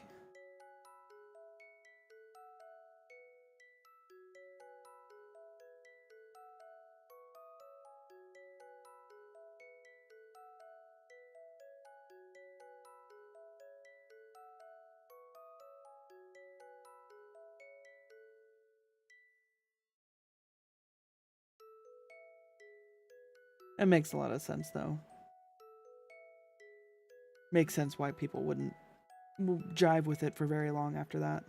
Speaker 1: It makes a lot of sense, though. Makes sense why people wouldn't jive with it for very long after that.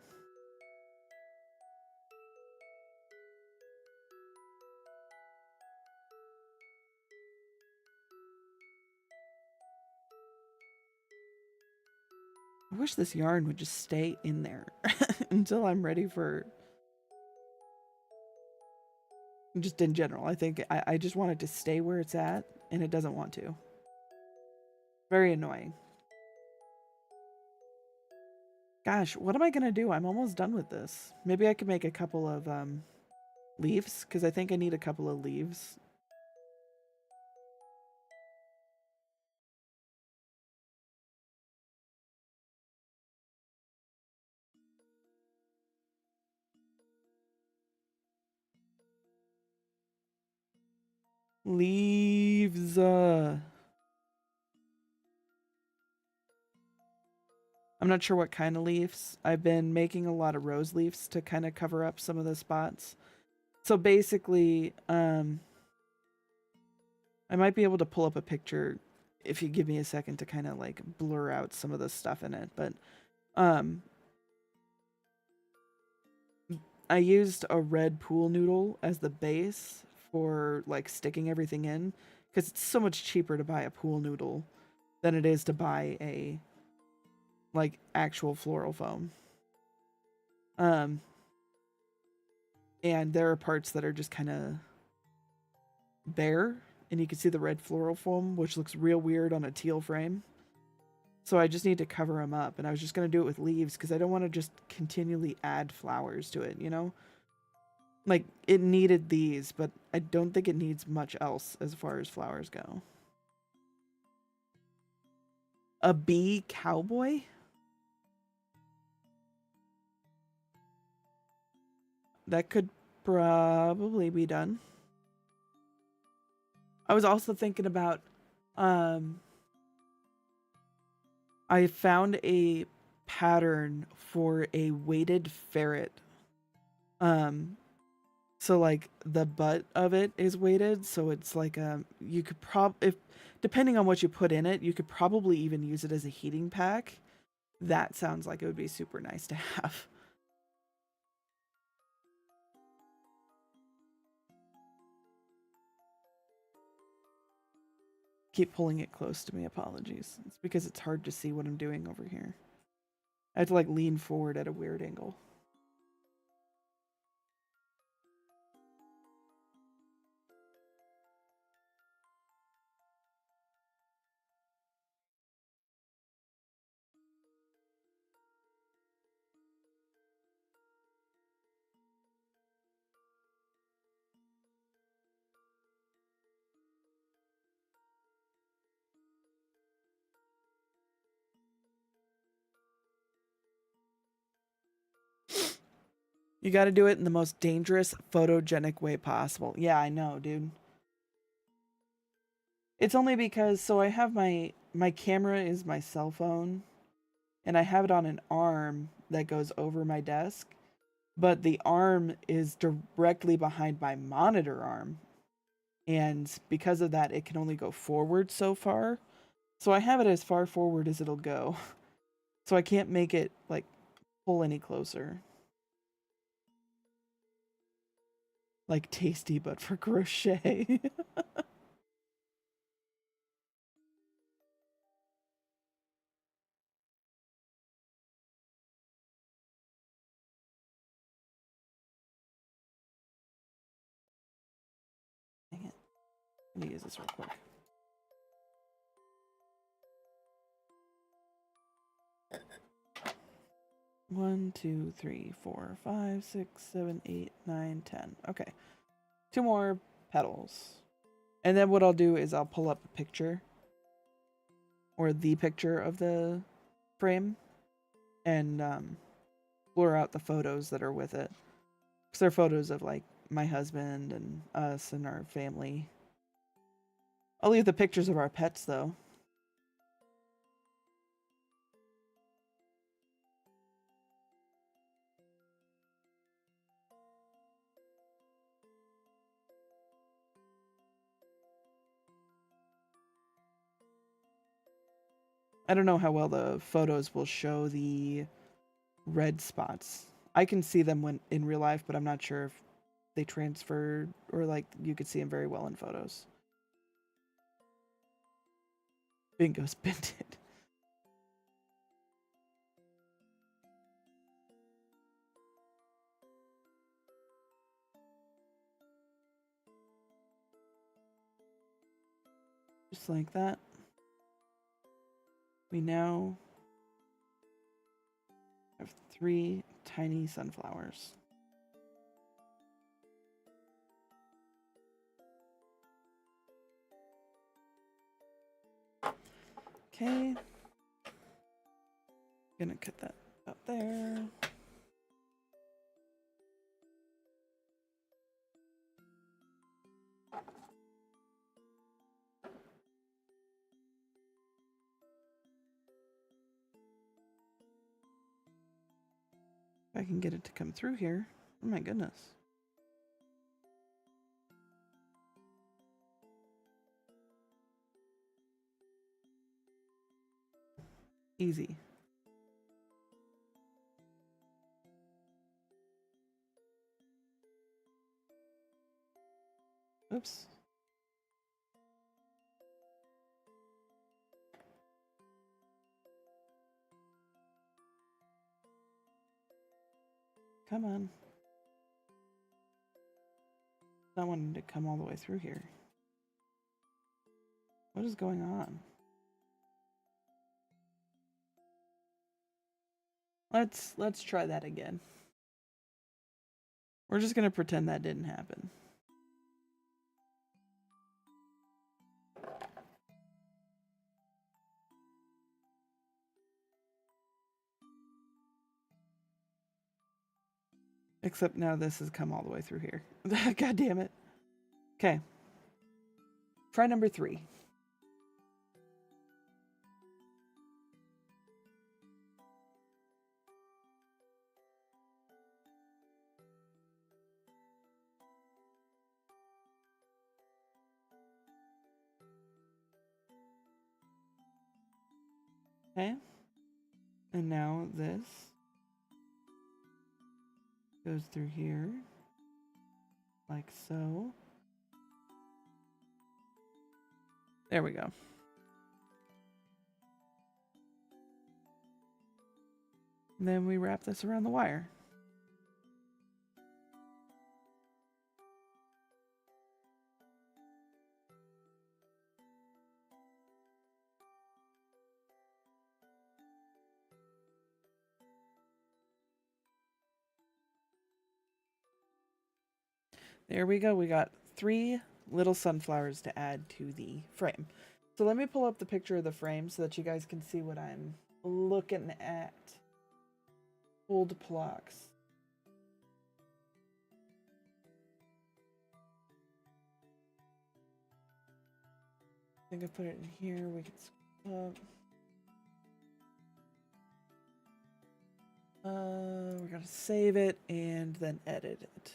Speaker 1: I wish this yarn would just stay in there until I'm ready for. Just in general, I think I just want it to stay where it's at, and it doesn't want to. Very annoying. Gosh, what am I gonna do? I'm almost done with this. Maybe I could make a couple of leaves, because I think I need a couple of leaves. Leaves. I'm not sure what kind of leaves. I've been making a lot of rose leaves to kind of cover up some of the spots. So basically, I might be able to pull up a picture if you give me a second to kind of like blur out some of the stuff in it. But I used a red pool noodle as the base for like sticking everything in, because it's so much cheaper to buy a pool noodle than it is to buy a like actual floral foam. And there are parts that are just kind of bare, and you can see the red floral foam, which looks real weird on a teal frame. So I just need to cover them up, and I was just going to do it with leaves because I don't want to just continually add flowers to it, you know? Like, it needed these, but I don't think it needs much else as far as flowers go. A bee cowboy? That could probably be done. I was also thinking about, I found a pattern for a weighted ferret. So like the butt of it is weighted, so it's like you could if depending on what you put in it, you could probably even use it as a heating pack. That sounds like it would be super nice to have. Keep pulling it close to me, apologies. It's because it's hard to see what I'm doing over here. I have to like lean forward at a weird angle. You got to do it in the most dangerous, photogenic way possible. Yeah, I know, dude. It's only because so I have my camera is my cell phone, and I have it on an arm that goes over my desk, but the arm is directly behind my monitor arm. And because of that, it can only go forward so far. So I have it as far forward as it'll go. So I can't make it like pull any closer. Like tasty, but for crochet. Let me use this real quick. One, two, three, 4, 5, 6, 7, 8, 9, 10. Okay. 2 more petals. And then what I'll do is I'll pull up a picture or the picture of the frame and blur out the photos that are with it. Because they're photos of like my husband and us and our family. I'll leave the pictures of our pets though. I don't know how well the photos will show the red spots. I can see them when in real life, but I'm not sure if they transferred or like you could see them very well in photos. Bingo spent it. Just like that. We now have 3 tiny sunflowers. Okay. Gonna cut that up there. If I can get it to come through here. Oh my goodness. Easy. Oops. Come on. Not wanting to come all the way through here. What is going on? Let's try that again. We're just gonna pretend that didn't happen. Except now this has come all the way through here. God damn it. Okay. Try number 3. Okay. And now this goes through here. Like so. There we go. And then we wrap this around the wire. There we go. We got 3 little sunflowers to add to the frame. So let me pull up the picture of the frame so that you guys can see what I'm looking at. Old blocks. I think I put it in here. We can scroll up. We're gonna save it and then edit it.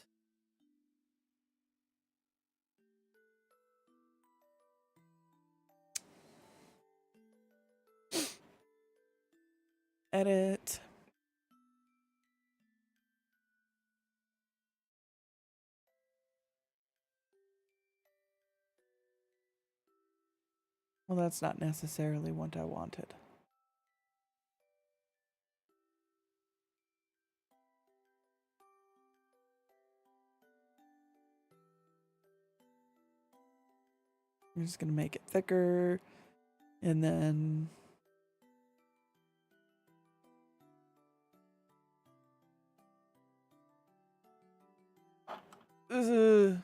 Speaker 1: Edit. Well, that's not necessarily what I wanted. I'm just going to make it thicker. And then this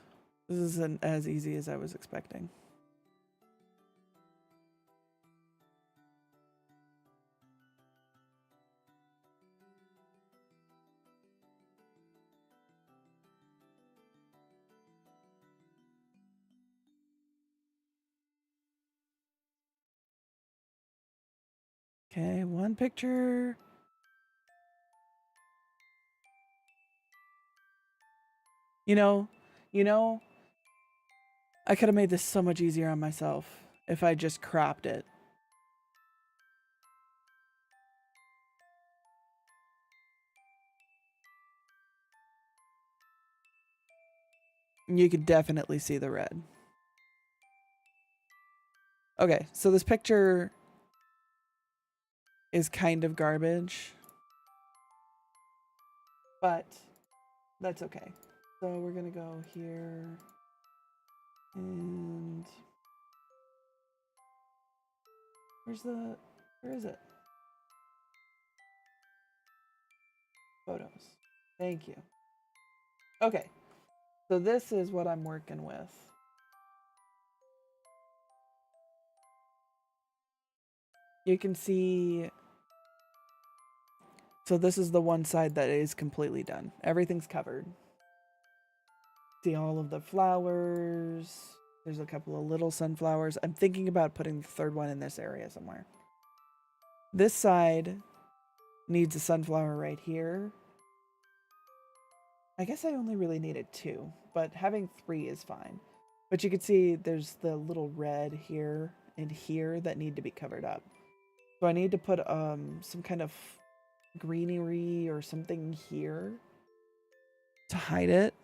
Speaker 1: isn't as easy as I was expecting. Okay, one picture. You know, I could have made this so much easier on myself if I just cropped it. You could definitely see the red. Okay, so this picture is kind of garbage, but that's okay. So we're gonna go here and where is it? Photos. Thank you. Okay, so this is what I'm working with. You can see, so this is the one side that is completely done. Everything's covered. See all of the flowers. There's a couple of little sunflowers. I'm thinking about putting the third one in this area somewhere. This side needs a sunflower right here. I guess I only really needed 2, but having 3 is fine. But you can see there's the little red here and here that need to be covered up. So I need to put some kind of greenery or something here to hide it.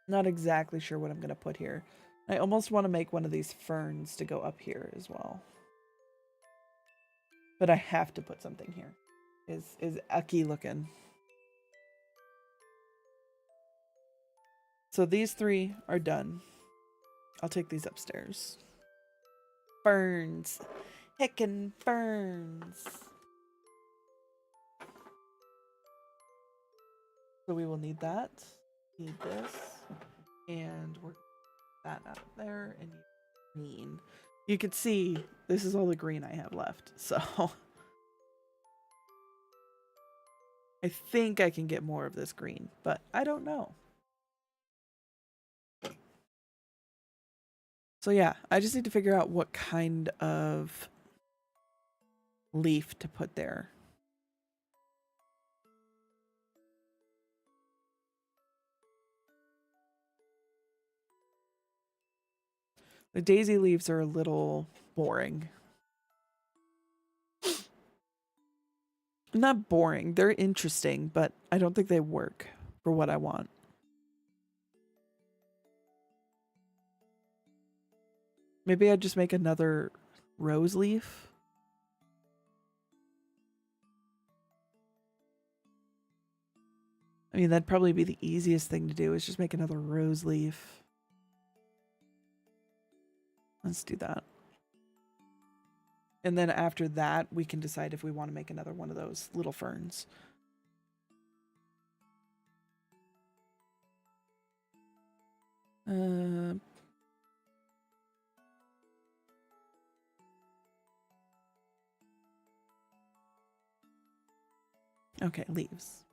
Speaker 1: Not exactly sure what I'm going to put here. I almost want to make one of these ferns to go up here as well. But I have to put something here. Is icky looking. So these 3 are done. I'll take these upstairs. Ferns. Heckin' ferns. So we will need that. Need this. And work that out of there. And green. You can see this is all the green I have left. So I think I can get more of this green, but I don't know. So yeah, I just need to figure out what kind of leaf to put there. The daisy leaves are a little boring. Not boring, they're interesting, but I don't think they work for what I want. Maybe I'd just make another rose leaf. I mean, that'd probably be the easiest thing to do is just make another rose leaf. Let's do that. And then after that, we can decide if we want to make another one of those little ferns. Okay, leaves.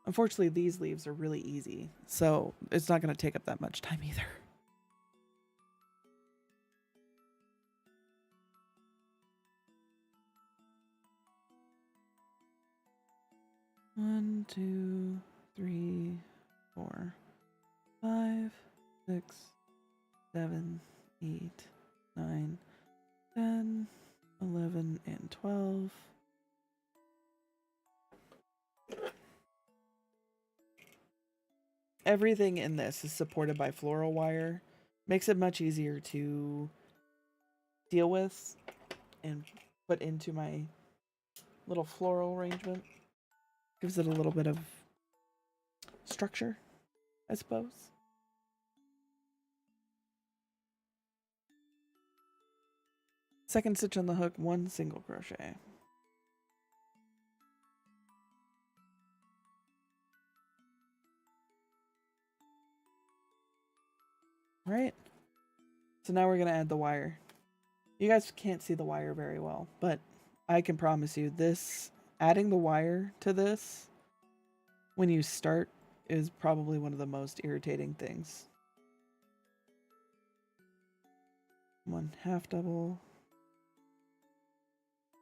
Speaker 1: Unfortunately, these leaves are really easy, so it's not going to take up that much time either. One, 2, 3, 4, 5, 6, 7, 8, 9, 10, 11, and 12. Everything in this is supported by floral wire. Makes it much easier to deal with and put into my little floral arrangement. Gives it a little bit of structure, I suppose. Second stitch on the hook, 1 single crochet. Right. So now we're going to add the wire. You guys can't see the wire very well, but I can promise you this, adding the wire to this when you start is probably one of the most irritating things. 1 half double.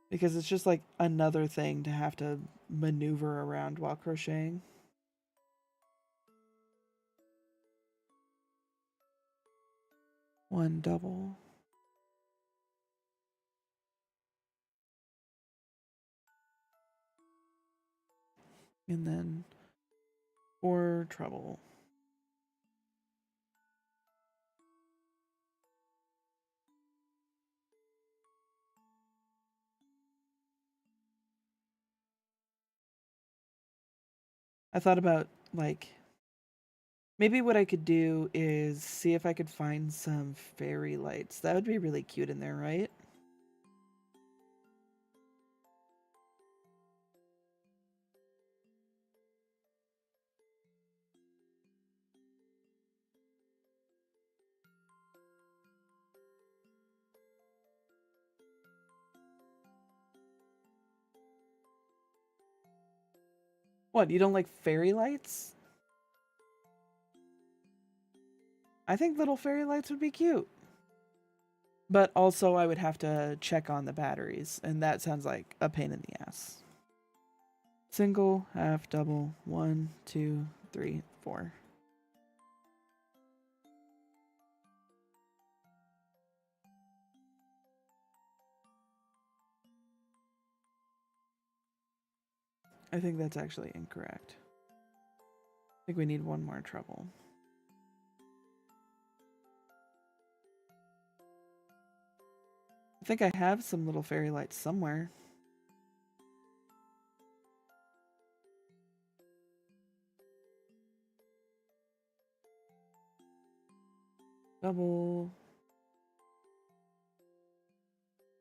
Speaker 1: Because it's just like another thing to have to maneuver around while crocheting. One double. And then 4 treble. I thought about, like, maybe what I could do is see if I could find some fairy lights. That would be really cute in there, right? What, you don't like fairy lights? I think little fairy lights would be cute. But also I would have to check on the batteries, and that sounds like a pain in the ass. Single, half, double, 1, 2, 3, 4. I think that's actually incorrect. I think we need 1 more treble. I think I have some little fairy lights somewhere. Double.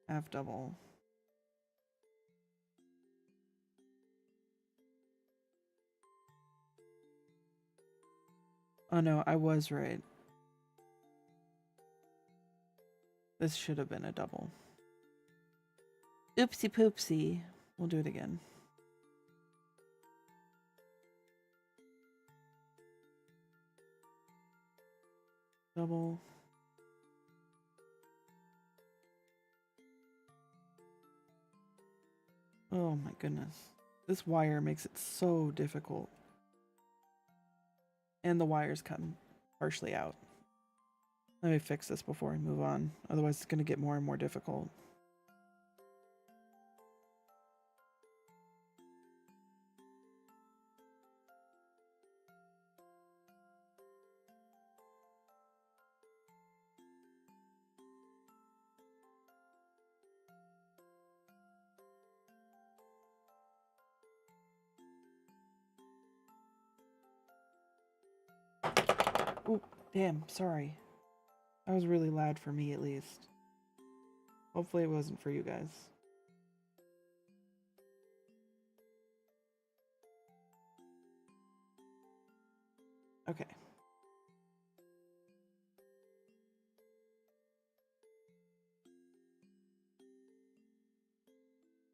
Speaker 1: Half double. Oh no, I was right. This should have been a double. Oopsie poopsie. We'll do it again. Double. Oh my goodness. This wire makes it so difficult. And the wires come partially out. Let me fix this before I move on. Otherwise it's going to get more and more difficult. Oh, damn, sorry. That was really loud for me, at least. Hopefully it wasn't for you guys. Okay.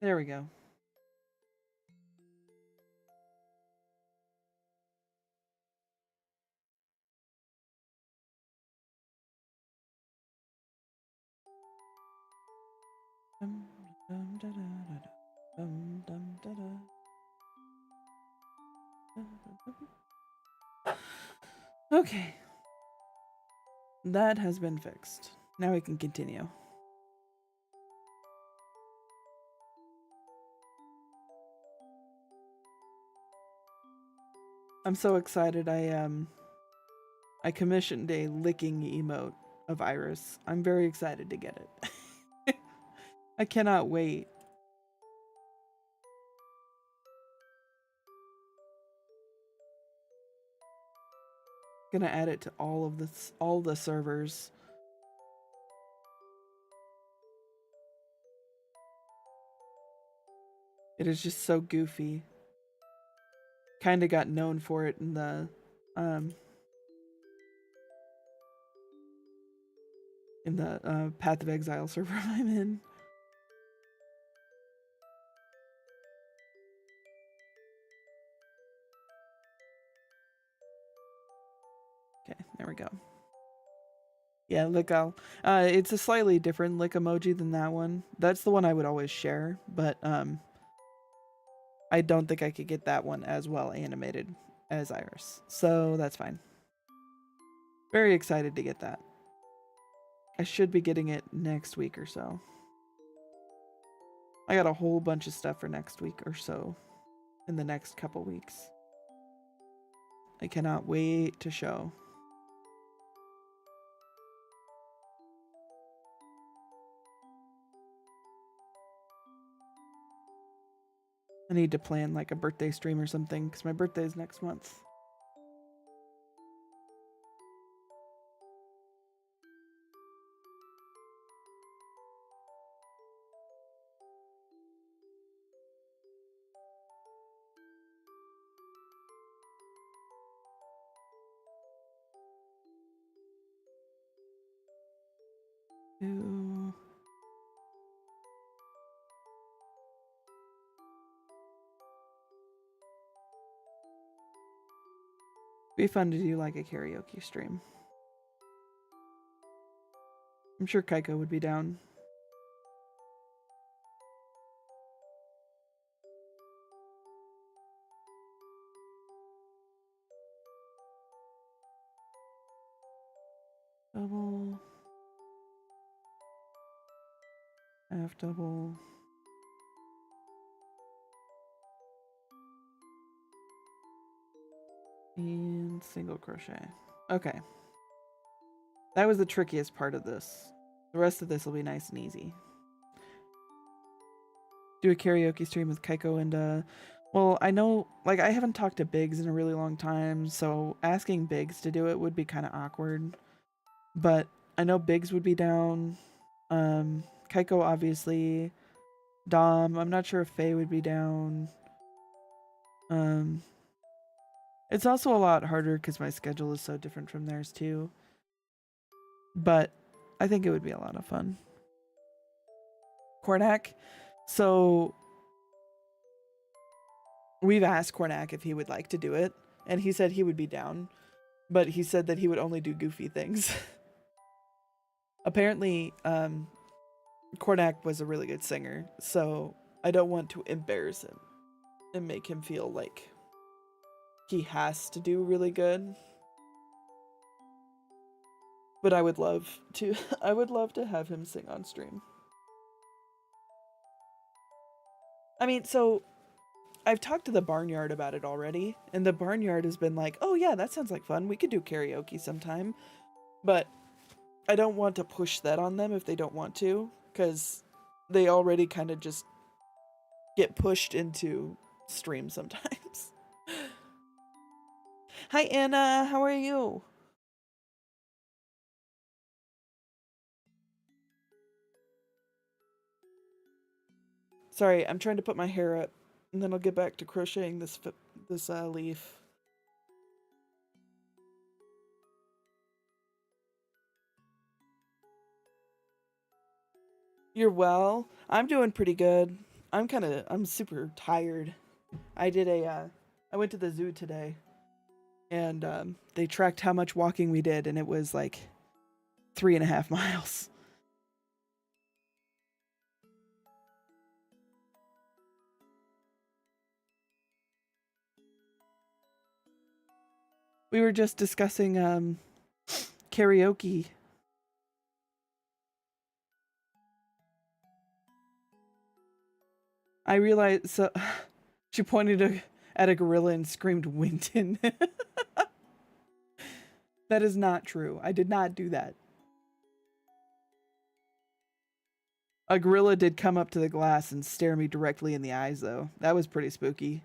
Speaker 1: There we go. Okay. That has been fixed. Now we can continue. I'm so excited. I commissioned a licking emote of Iris. I'm very excited to get it. I cannot wait. Gonna add it to all the servers. It is just so goofy. Kind of got known for it in the um Path of Exile server I'm in. Okay, there we go. Yeah, lick owl. It's a slightly different lick emoji than that one. That's the one I would always share, but I don't think I could get that one as well animated as Iris. So that's fine. Very excited to get that. I should be getting it next week or so. I got a whole bunch of stuff for next week or so in the next couple weeks. I cannot wait to show. I need to plan like a birthday stream or something because my birthday is next month. Ooh. Be fun to do like a karaoke stream. I'm sure Kaiko would be down. Double. Half double. And single crochet. Okay. That was the trickiest part of this. The rest of this will be nice and easy. Do a karaoke stream with Kaiko and well, I know, like, I haven't talked to Biggs in a really long time, so asking Biggs to do it would be kind of awkward. But I know Biggs would be down. Kaiko, obviously. Dom, I'm not sure if Faye would be down. It's also a lot harder because my schedule is so different from theirs, too. But I think it would be a lot of fun. Cornac, so we've asked Cornac if he would like to do it, and he said he would be down, but he said that he would only do goofy things. Apparently, Cornac was a really good singer, so I don't want to embarrass him and make him feel like he has to do really good. But I would love to I would love to have him sing on stream. I mean, so I've talked to the Barnyard about it already, and the Barnyard has been like, "Oh yeah, that sounds like fun. We could do karaoke sometime." But I don't want to push that on them if they don't want to, because they already kind of just get pushed into stream sometimes. Hi Anna, how are you? Sorry, I'm trying to put my hair up, and then I'll get back to crocheting this leaf. You're well. I'm doing pretty good. I'm super tired. I went to the zoo today, and they tracked how much walking we did, and it was like 3.5 miles. We were just discussing karaoke. I realized, so she pointed at a gorilla and screamed Winton. That is not true. I did not do that. A gorilla did come up to the glass and stare me directly in the eyes, though. That was pretty spooky.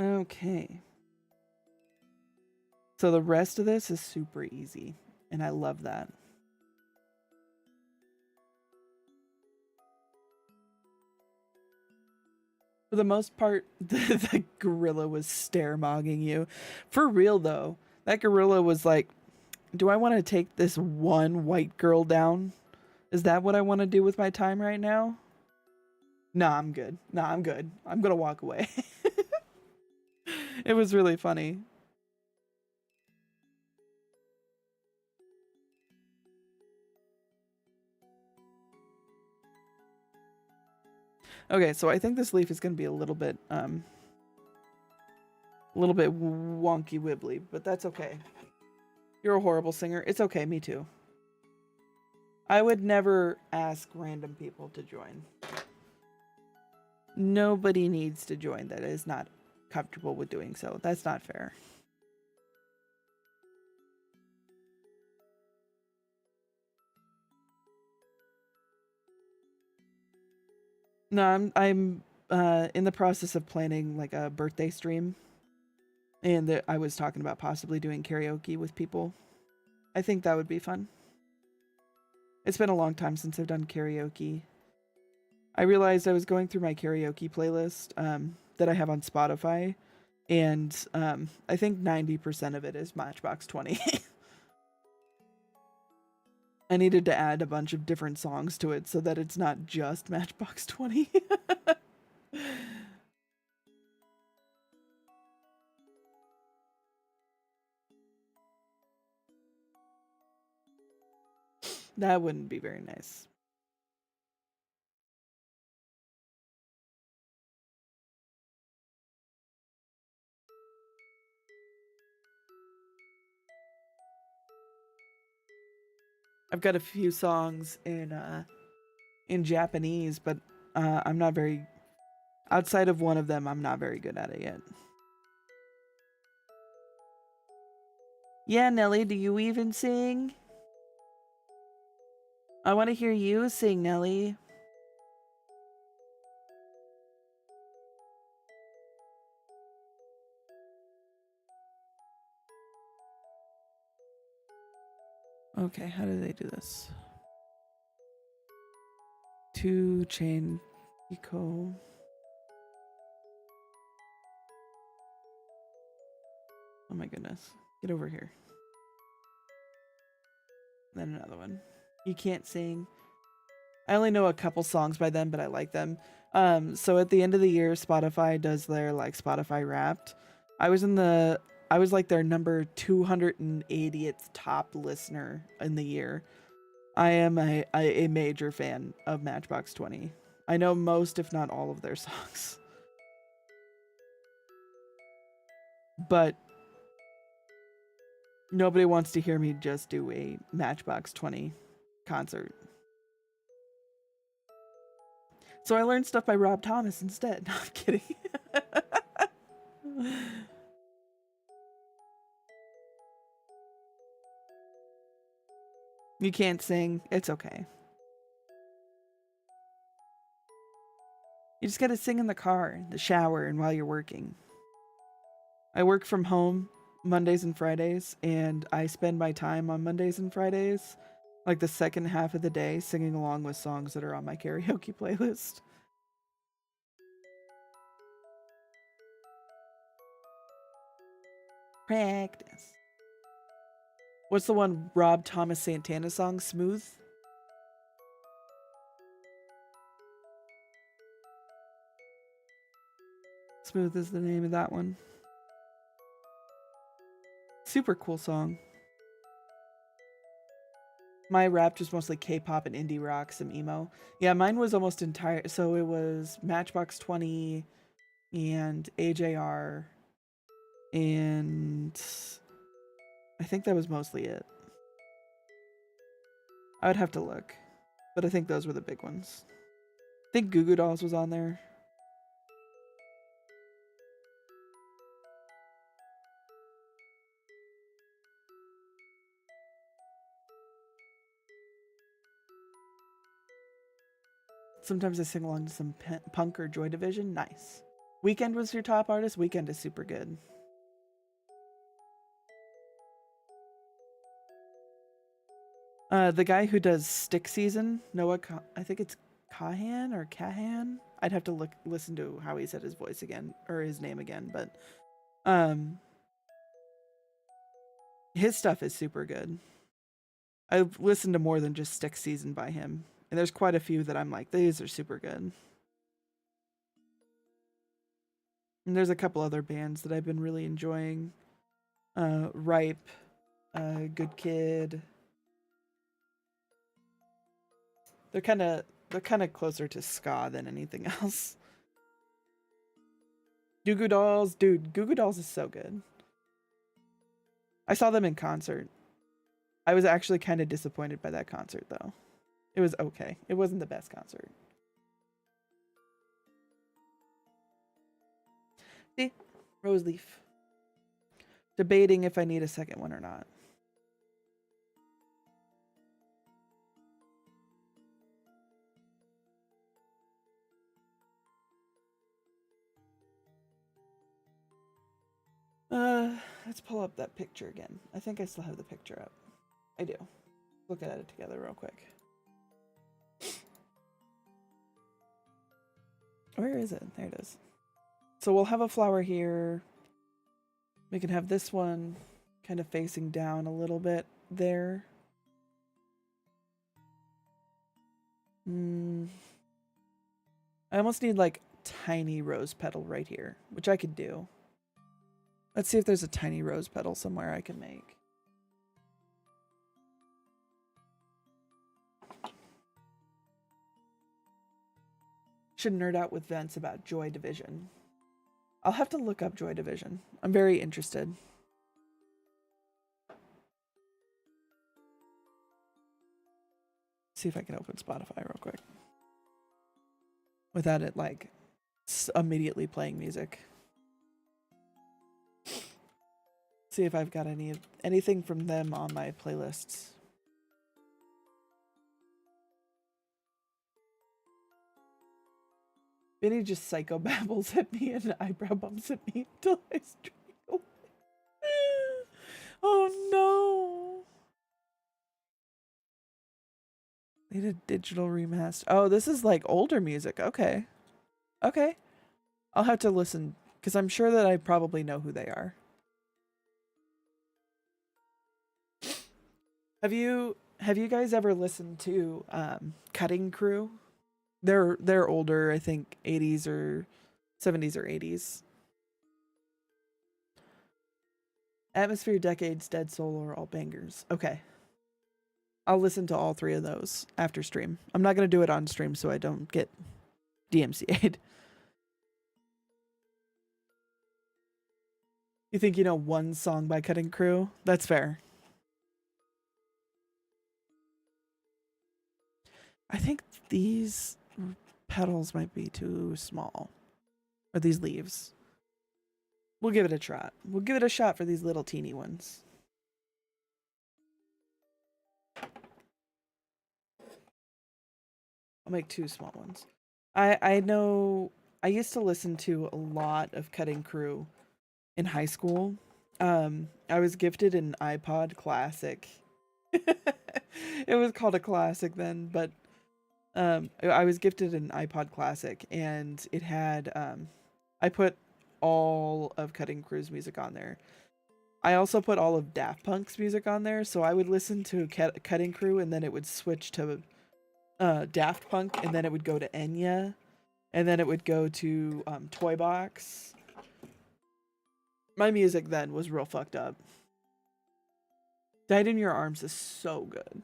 Speaker 1: Okay. So the rest of this is super easy, and I love that. For the most part, the gorilla was stare-mogging you. For real, though, that gorilla was like, do I want to take this one white girl down? Is that what I want to do with my time right now? Nah, I'm good. Nah, I'm good. I'm gonna walk away. It was really funny. Okay, so I think this leaf is gonna be a little bit wonky wibbly, but that's okay. You're a horrible singer. It's okay, me too. I would never ask random people to join. Nobody needs to join that is not comfortable with doing so. That's not fair. No, I'm in the process of planning like a birthday stream, and I was talking about possibly doing karaoke with people. I think that would be fun. It's been a long time since I've done karaoke. I realized I was going through my karaoke playlist that I have on Spotify, and I think 90% of it is Matchbox 20. I needed to add a bunch of different songs to it so that it's not just Matchbox 20. That wouldn't be very nice. I've got a few songs in Japanese, but I'm not very outside of one of them. I'm not very good at it yet. Yeah, Nelly, do you even sing? I want to hear you sing, Nelly. Okay, how do they do this? Two chain eco. Oh my goodness. Get over here. Then another one. You can't sing. I only know a couple songs by them, but I like them. So at the end of the year, Spotify does their like Spotify Wrapped. I was in the I was like their number 280th top listener in the year. I am a major fan of Matchbox 20. I know most, if not all, of their songs. But nobody wants to hear me just do a Matchbox 20 concert. So I learned stuff by Rob Thomas instead. No, I'm kidding. You can't sing. It's okay. You just gotta sing in the car, the shower, and while you're working. I work from home Mondays and Fridays, and I spend my time on Mondays and Fridays, like the second half of the day, singing along with songs that are on my karaoke playlist. Practice. What's the one Rob Thomas Santana song? Smooth? Smooth is the name of that one. Super cool song. My rap was mostly K-pop and indie rock, some emo. Yeah, mine was almost entire. So it was Matchbox 20 and AJR, and I think that was mostly it. I would have to look, but I think those were the big ones. I think Goo Goo Dolls was on there. Sometimes I sing along to some punk or Joy Division. Nice. Weekend was your top artist? Weekend is super good. The guy who does Stick Season, I think it's Kahan or Kahan. I'd have to listen to how he said his voice again or his name again, but um, his stuff is super good. I've listened to more than just Stick Season by him, and there's quite a few that I'm like, these are super good. And there's a couple other bands that I've been really enjoying. Ripe, Good Kid. They're kind of closer to ska than anything else. Goo Goo Dolls, dude, Goo Goo Dolls is so good. I saw them in concert. I was actually kind of disappointed by that concert though. It was okay. It wasn't the best concert. See? Rose leaf. Debating if I need a second one or not. Let's pull up that picture again. I think I still have the picture up. I do. Look at it together real quick. Where is it? There it is. So we'll have a flower here. We can have this one kind of facing down a little bit there. I almost need like tiny rose petal right here, which I could do. Let's see if there's a tiny rose petal somewhere I can make. Should nerd out with Vince about Joy Division. I'll have to look up Joy Division. I'm very interested. See if I can open Spotify real quick. Without it like immediately playing music. See if I've got anything from them on my playlists. Vinny just psychobabbles at me and eyebrow bumps at me until I stream. Oh no. They did digital remaster. Oh, this is like older music. Okay. Okay. I'll have to listen because I'm sure that I probably know who they are. Have you guys ever listened to Cutting Crew? They're older, I think 80s or 70s or 80s. Atmosphere, Decades, Dead Soul are all bangers. Okay. I'll listen to all three of those after stream. I'm not going to do it on stream so I don't get DMCA'd. You think you know one song by Cutting Crew? That's fair. I think these petals might be too small. Or these leaves. We'll give it a shot. We'll give it a shot for these little teeny ones. I'll make 2 small ones. I know I used to listen to a lot of Cutting Crew in high school. I was gifted an iPod Classic. It was called a Classic then, but I was gifted an iPod Classic and it had I put all of Cutting Crew's music on there. I also put all of Daft Punk's music on there, so I would listen to Cutting Crew and then it would switch to Daft Punk, and then it would go to Enya, and then it would go to Toy Box. My music then was real fucked up. Died in Your Arms is so good.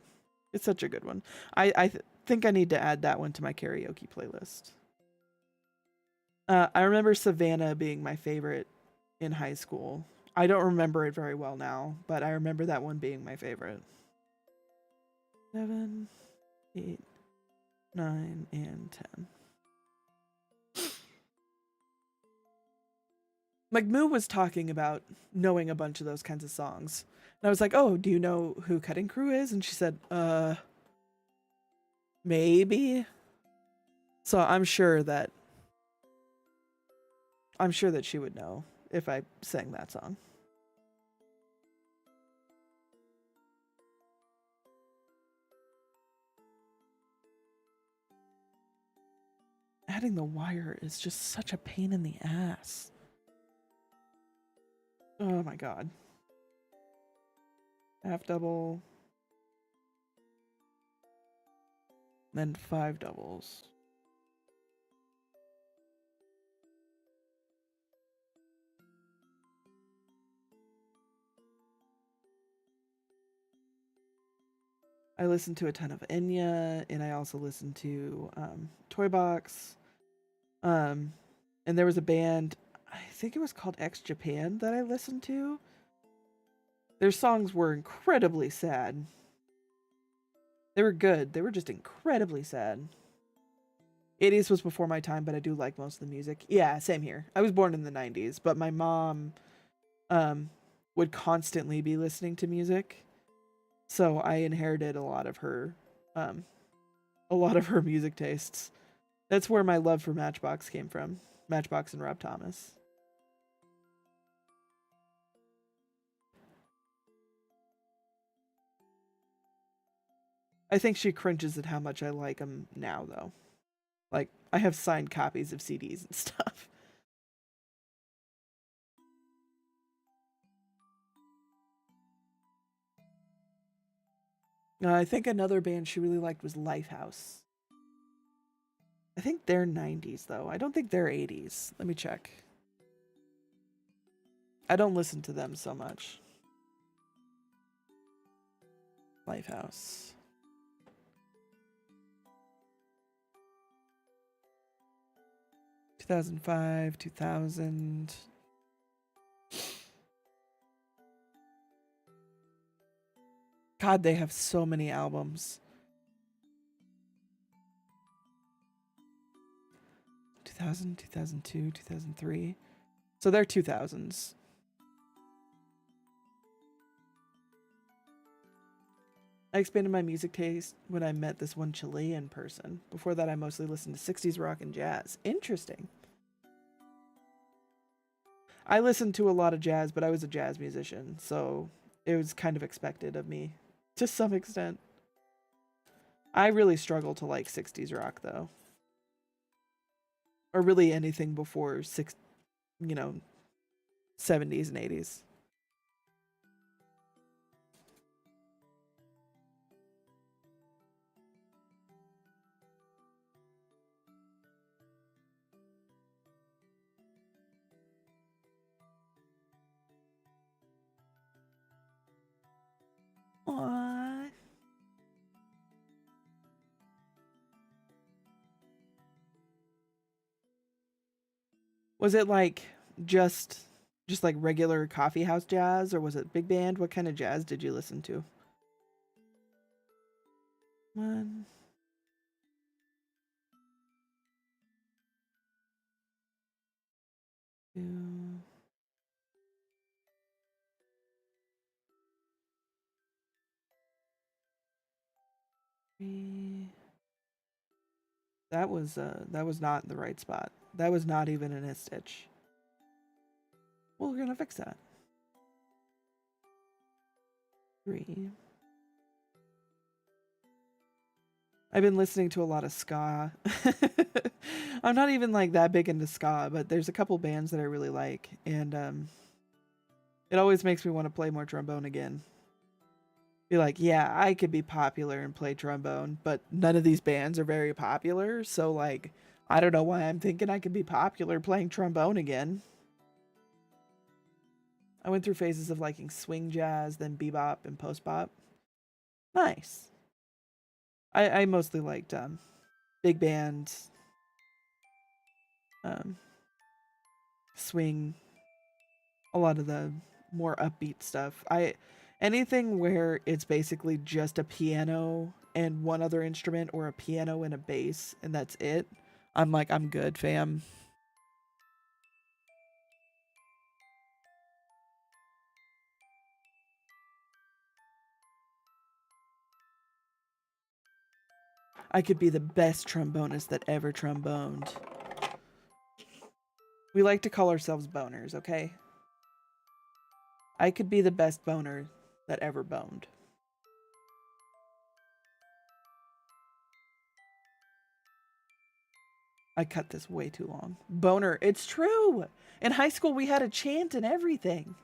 Speaker 1: It's such a good one. I think I need to add that one to my karaoke playlist. I remember Savannah being my favorite in high school. I don't remember it very well now, but I remember that one being my favorite. 7, 8, 9, and 10. Like, Moo was talking about knowing a bunch of those kinds of songs. And I was like, oh, do you know who Cutting Crew is? And she said, maybe. So I'm sure that I'm sure that she would know if I sang that song. Adding the wire is just such a pain in the ass. Oh my god. Half double. Then 5 doubles. I listen to a ton of Enya, and I also listen to Toy Box. And there was a band, I think it was called X Japan, that I listened to. Their songs were incredibly sad. They were good. They were just incredibly sad. 80s was before my time, but I do like most of the music. Yeah, same here. I was born in the 90s, but my mom um, would constantly be listening to music. So I inherited um, a lot of her music tastes. That's where my love for Matchbox came from. Matchbox and Rob Thomas. I think she cringes at how much I like them now, though. Like, I have signed copies of CDs and stuff. I think another band she really liked was Lifehouse. I think they're 90s, though. I don't think they're 80s. Let me check. I don't listen to them so much. Lifehouse. 2005, 2000. God, they have so many albums. 2000, 2002, 2003. So they're 2000s. I expanded my music taste when I met this one Chilean person. Before that, I mostly listened to 60s rock and jazz. Interesting. I listened to a lot of jazz, but I was a jazz musician, so it was kind of expected of me to some extent. I really struggle to like 60s rock though, or really anything before you know, 70s and 80s. Aww. Was it like just just like regular coffee house jazz, or was it big band? What kind of jazz did you listen to? One, two, three. That was not the right spot. That was not even in a stitch. Well, we're gonna fix that. Three. I've been listening to a lot of ska. I'm not even like that big into ska, but there's a couple bands that I really like, and it always makes me want to play more trombone again. Be like, yeah, I could be popular and play trombone, but none of these bands are very popular, so like, I don't know why I'm thinking I could be popular playing trombone again. I went through phases of liking swing jazz, then bebop and post bop. Nice. I mostly liked big band, um, swing, a lot of the more upbeat stuff. I anything where it's basically just a piano and one other instrument, or a piano and a bass and that's it. I'm like, I'm good, fam. I could be the best trombonist that ever tromboned. We like to call ourselves boners, okay? I could be the best boner that ever boned. I cut this way too long. Boner, it's true. In high school, we had a chant and everything.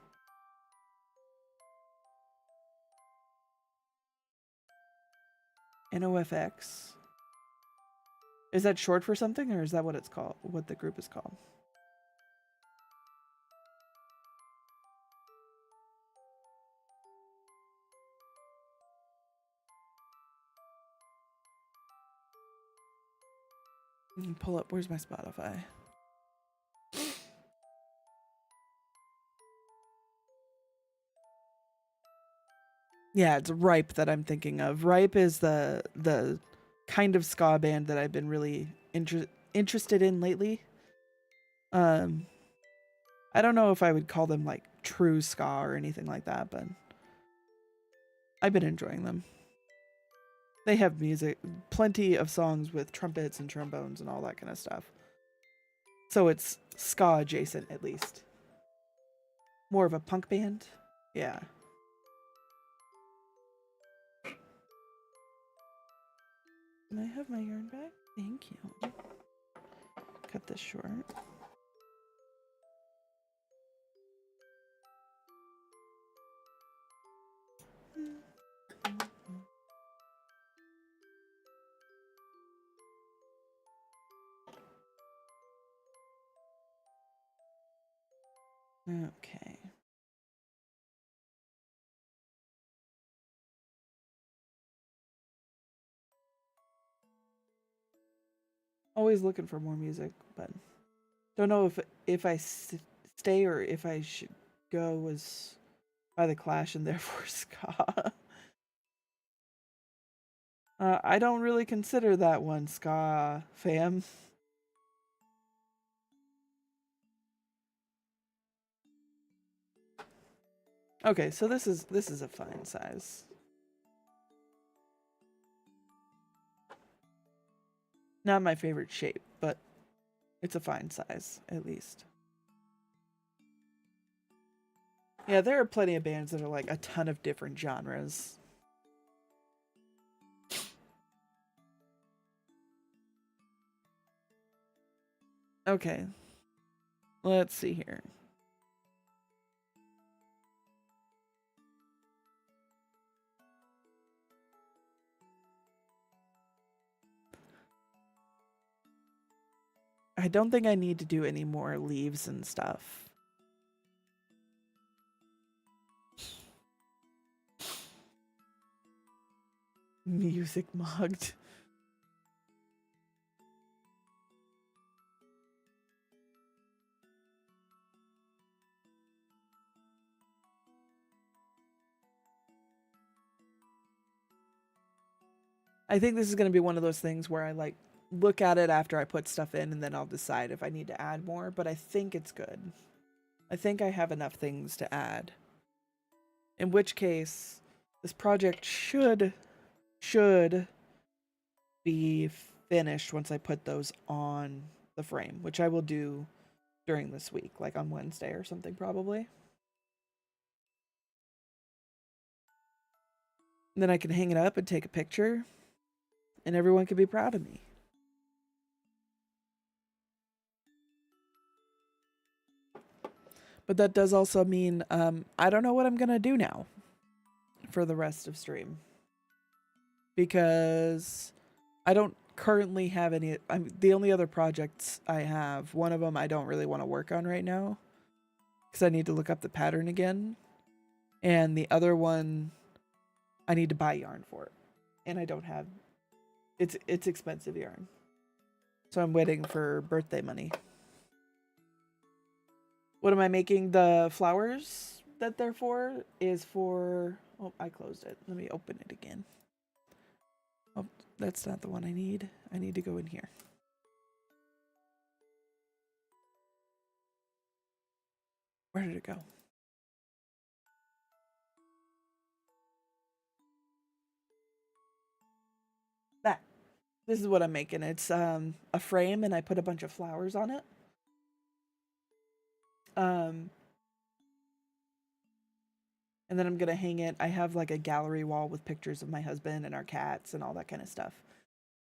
Speaker 1: NOFX. Is that short for something, or is that what it's called? What the group is called? Pull up. Where's my Spotify? Yeah, it's Ripe that I'm thinking of. Ripe is the kind of ska band that I've been really interested in lately. Um, I don't know if I would call them like true ska or anything like that, but I've been enjoying them. They have music, plenty of songs with trumpets and trombones and all that kind of stuff. So it's ska adjacent at least. More of a punk band. Yeah. Can I have my yarn back? Thank you. Cut this short. Okay. Always looking for more music, but don't know if I stay or if I should go as by the Clash and therefore ska. I don't really consider that one ska, fam. Okay, so this is a fine size. Not my favorite shape, but it's a fine size at least. Yeah, there are plenty of bands that are like a ton of different genres. Okay, let's see here. I don't think I need to do any more leaves and stuff. Music mugged. I think this is going to be one of those things where I like look at it after I put stuff in and then I'll decide if I need to add more, but I think it's good. I think I have enough things to add. In which case, this project should be finished once I put those on the frame, which I will do during this week, like on Wednesday or something probably. And then I can hang it up and take a picture and everyone can be proud of me. But that does also mean I don't know what I'm going to do now for the rest of stream. Because I don't currently have any. The only other projects I have, one of them I don't really want to work on right now because I need to look up the pattern again. And the other one, I need to buy yarn for it. And I don't have. It's expensive yarn. So I'm waiting for birthday money. What am I making? The flowers that they're for is for... Oh, I closed it. Let me open it again. Oh, that's not the one I need. I need to go in here. Where did it go? That. This is what I'm making. It's a frame and I put a bunch of flowers on it. And then I'm gonna hang it. I have like a gallery wall with pictures of my husband and our cats and all that kind of stuff.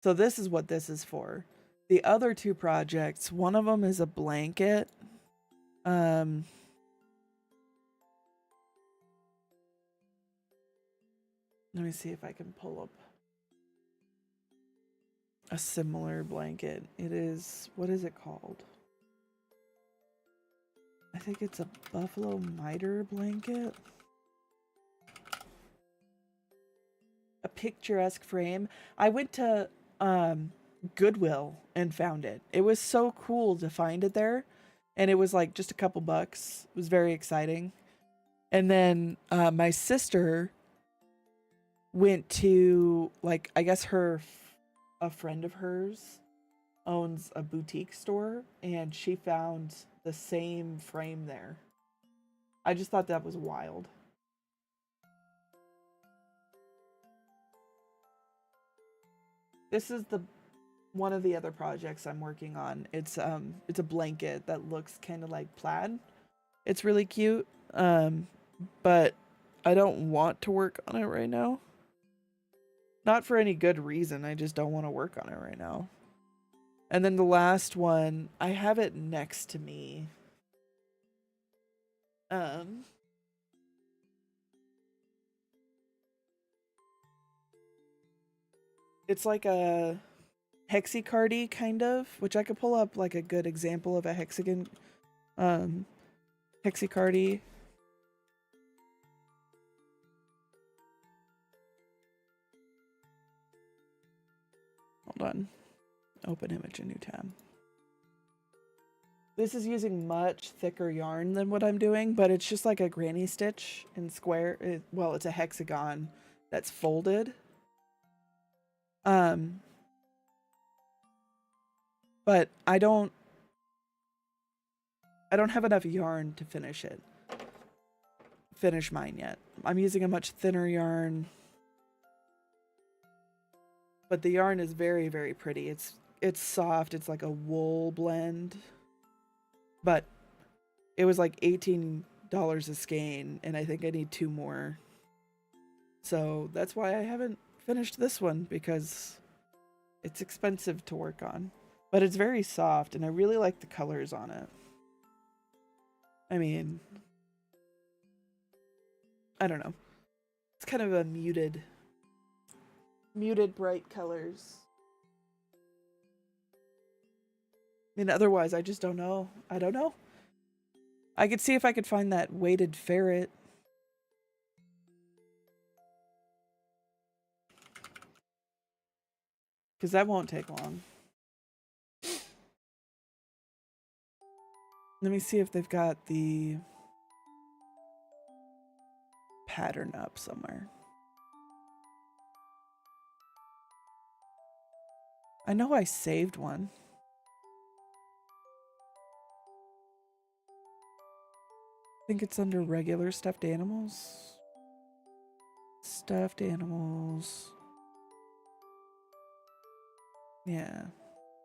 Speaker 1: So this is what this is for. The other two projects, one of them is a blanket. Let me see if I can pull up a similar blanket. It is, what is it called? I think it's a buffalo miter blanket. A picturesque frame. I went to Goodwill and found it. It was so cool to find it there. And it was like just a couple bucks. It was very exciting. And then my sister went to, like, I guess a friend of hers owns a boutique store, and she found the same frame there. I just thought that was wild. This is the one of the other projects I'm working on. It's a blanket that looks kind of like plaid. It's really cute. But I don't want to work on it right now. Not for any good reason. I just don't want to work on it right now. And then the last one, I have it next to me. It's like a hexicardy kind of, which I could pull up like a good example of a hexagon hexicardy. Hold on. Open image, a new tab. This is using much thicker yarn than what I'm doing, but it's just like a granny stitch in square. Well, it's a hexagon that's folded. But I don't have enough yarn to finish mine yet. I'm using a much thinner yarn. But the yarn is very, very pretty. It's soft. It's like a wool blend. But it was like $18 a skein, and I think I need 2 more. So that's why I haven't finished this one, because it's expensive to work on. But it's very soft, and I really like the colors on it. I mean, I don't know. It's kind of a muted bright colors. I mean, otherwise, I just don't know. I don't know. I could see if I could find that weighted ferret. Because that won't take long. Let me see if they've got the pattern up somewhere. I know I saved one. I think it's under regular stuffed animals. Stuffed animals. Yeah.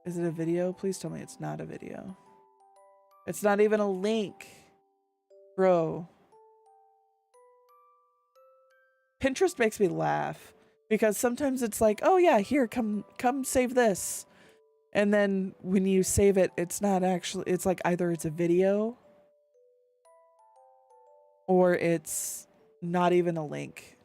Speaker 1: Is it a video? Please tell me it's not a video. It's not even a link. Bro. Pinterest makes me laugh because sometimes it's like, oh yeah, here, come save this. And then when you save it, it's not actually, it's like either it's a video or it's not even a link.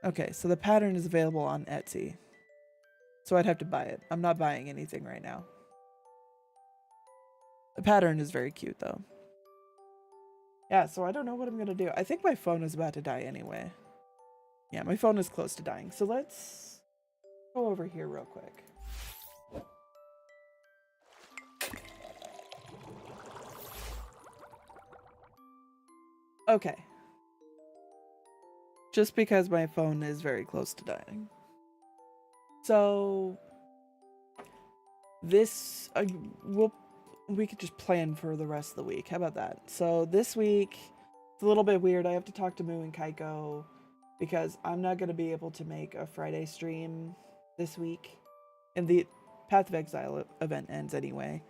Speaker 1: Okay, so the pattern is available on Etsy. So I'd have to buy it. I'm not buying anything right now. The pattern is very cute though. Yeah, so I don't know what I'm gonna do. I think my phone is about to die anyway. Yeah, my phone is close to dying. So let's go over here real quick. Okay. Just because my phone is very close to dying. So this we could just plan for the rest of the week. How about that? So this week It's a little bit weird. I have to talk to Moo and Kaiko because I'm not going to be able to make a Friday stream this week. And the Path of Exile event ends anyway.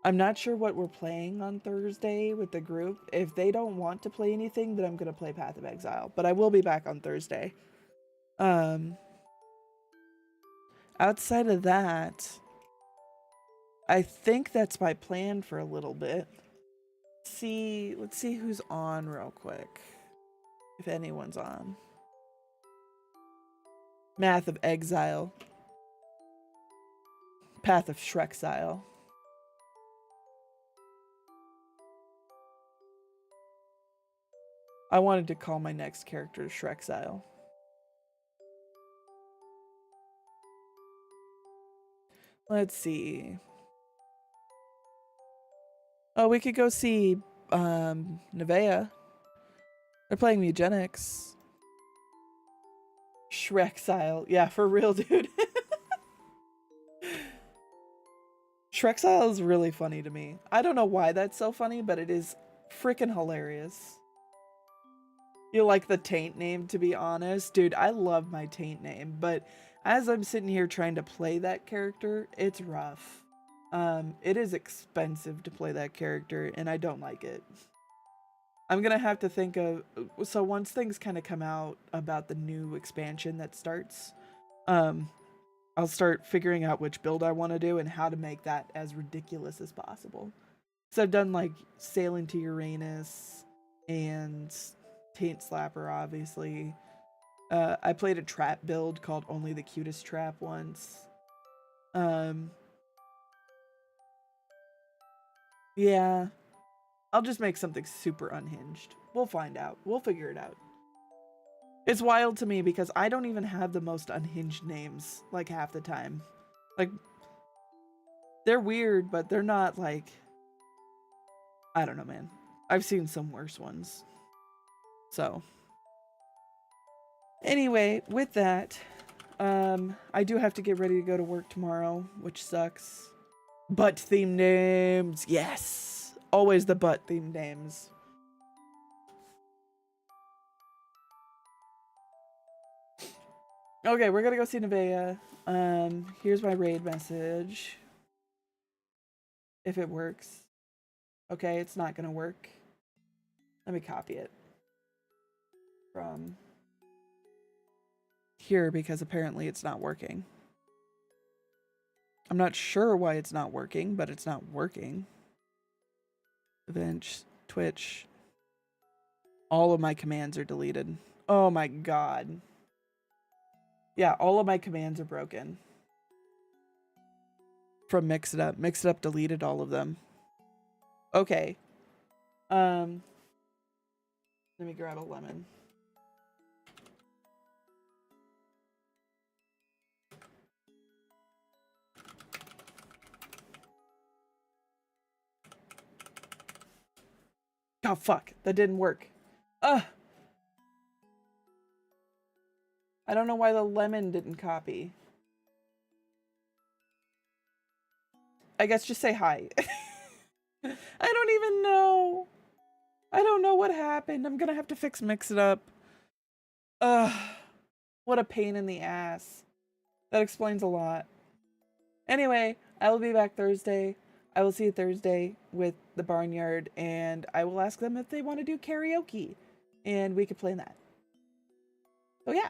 Speaker 1: I'm not sure what we're playing on Thursday with the group. If they don't want to play anything, then I'm going to play Path of Exile. But I will be back on Thursday. Outside of that, I think that's my plan for a little bit. Let's see who's on real quick. If anyone's on. Path of Exile. Path of Shrexile. I wanted to call my next character Shrexile. Let's see. Oh, we could go see Nevea. They're playing Eugenics. Shrexile. Yeah, for real, dude. Shrexile is really funny to me. I don't know why that's so funny, but it is freaking hilarious. You like the Taint name, to be honest? Dude, I love my Taint name, but as I'm sitting here trying to play that character, it's rough. It is expensive to play that character, and I don't like it. I'm gonna have to think of... So once things kind of come out about the new expansion that starts, I'll start figuring out which build I want to do and how to make that as ridiculous as possible. So I've done like Sailing to Uranus and Taint Slapper, obviously. I played a trap build called Only the Cutest Trap once. Yeah. I'll just make something super unhinged. We'll find out. We'll figure it out. It's wild to me because I don't even have the most unhinged names, like, half the time. Like, they're weird, but they're not, like... I don't know, man. I've seen some worse ones. So. Anyway, with that, I do have to get ready to go to work tomorrow, which sucks. Butt-themed names! Yes! Always the butt-themed names. Okay, we're gonna go see Nevea. Here's my raid message. If it works. Okay, it's not gonna work. Let me copy it from here because apparently it's not working. I'm not sure why it's not working, but it's not working. Events, Twitch. All of my commands are deleted. Oh my god. Yeah, all of my commands are broken. From Mix It Up. Mix It Up deleted all of them. Okay. Let me grab a lemon. Oh, fuck. That didn't work. Ugh. I don't know why the lemon didn't copy. I guess just say hi. I don't even know. I don't know what happened. I'm gonna have to fix Mix It Up. Ugh. What a pain in the ass. That explains a lot. Anyway, I will be back Thursday. I will see you Thursday with the Barnyard, and I will ask them if they want to do karaoke, and we could play that. So yeah.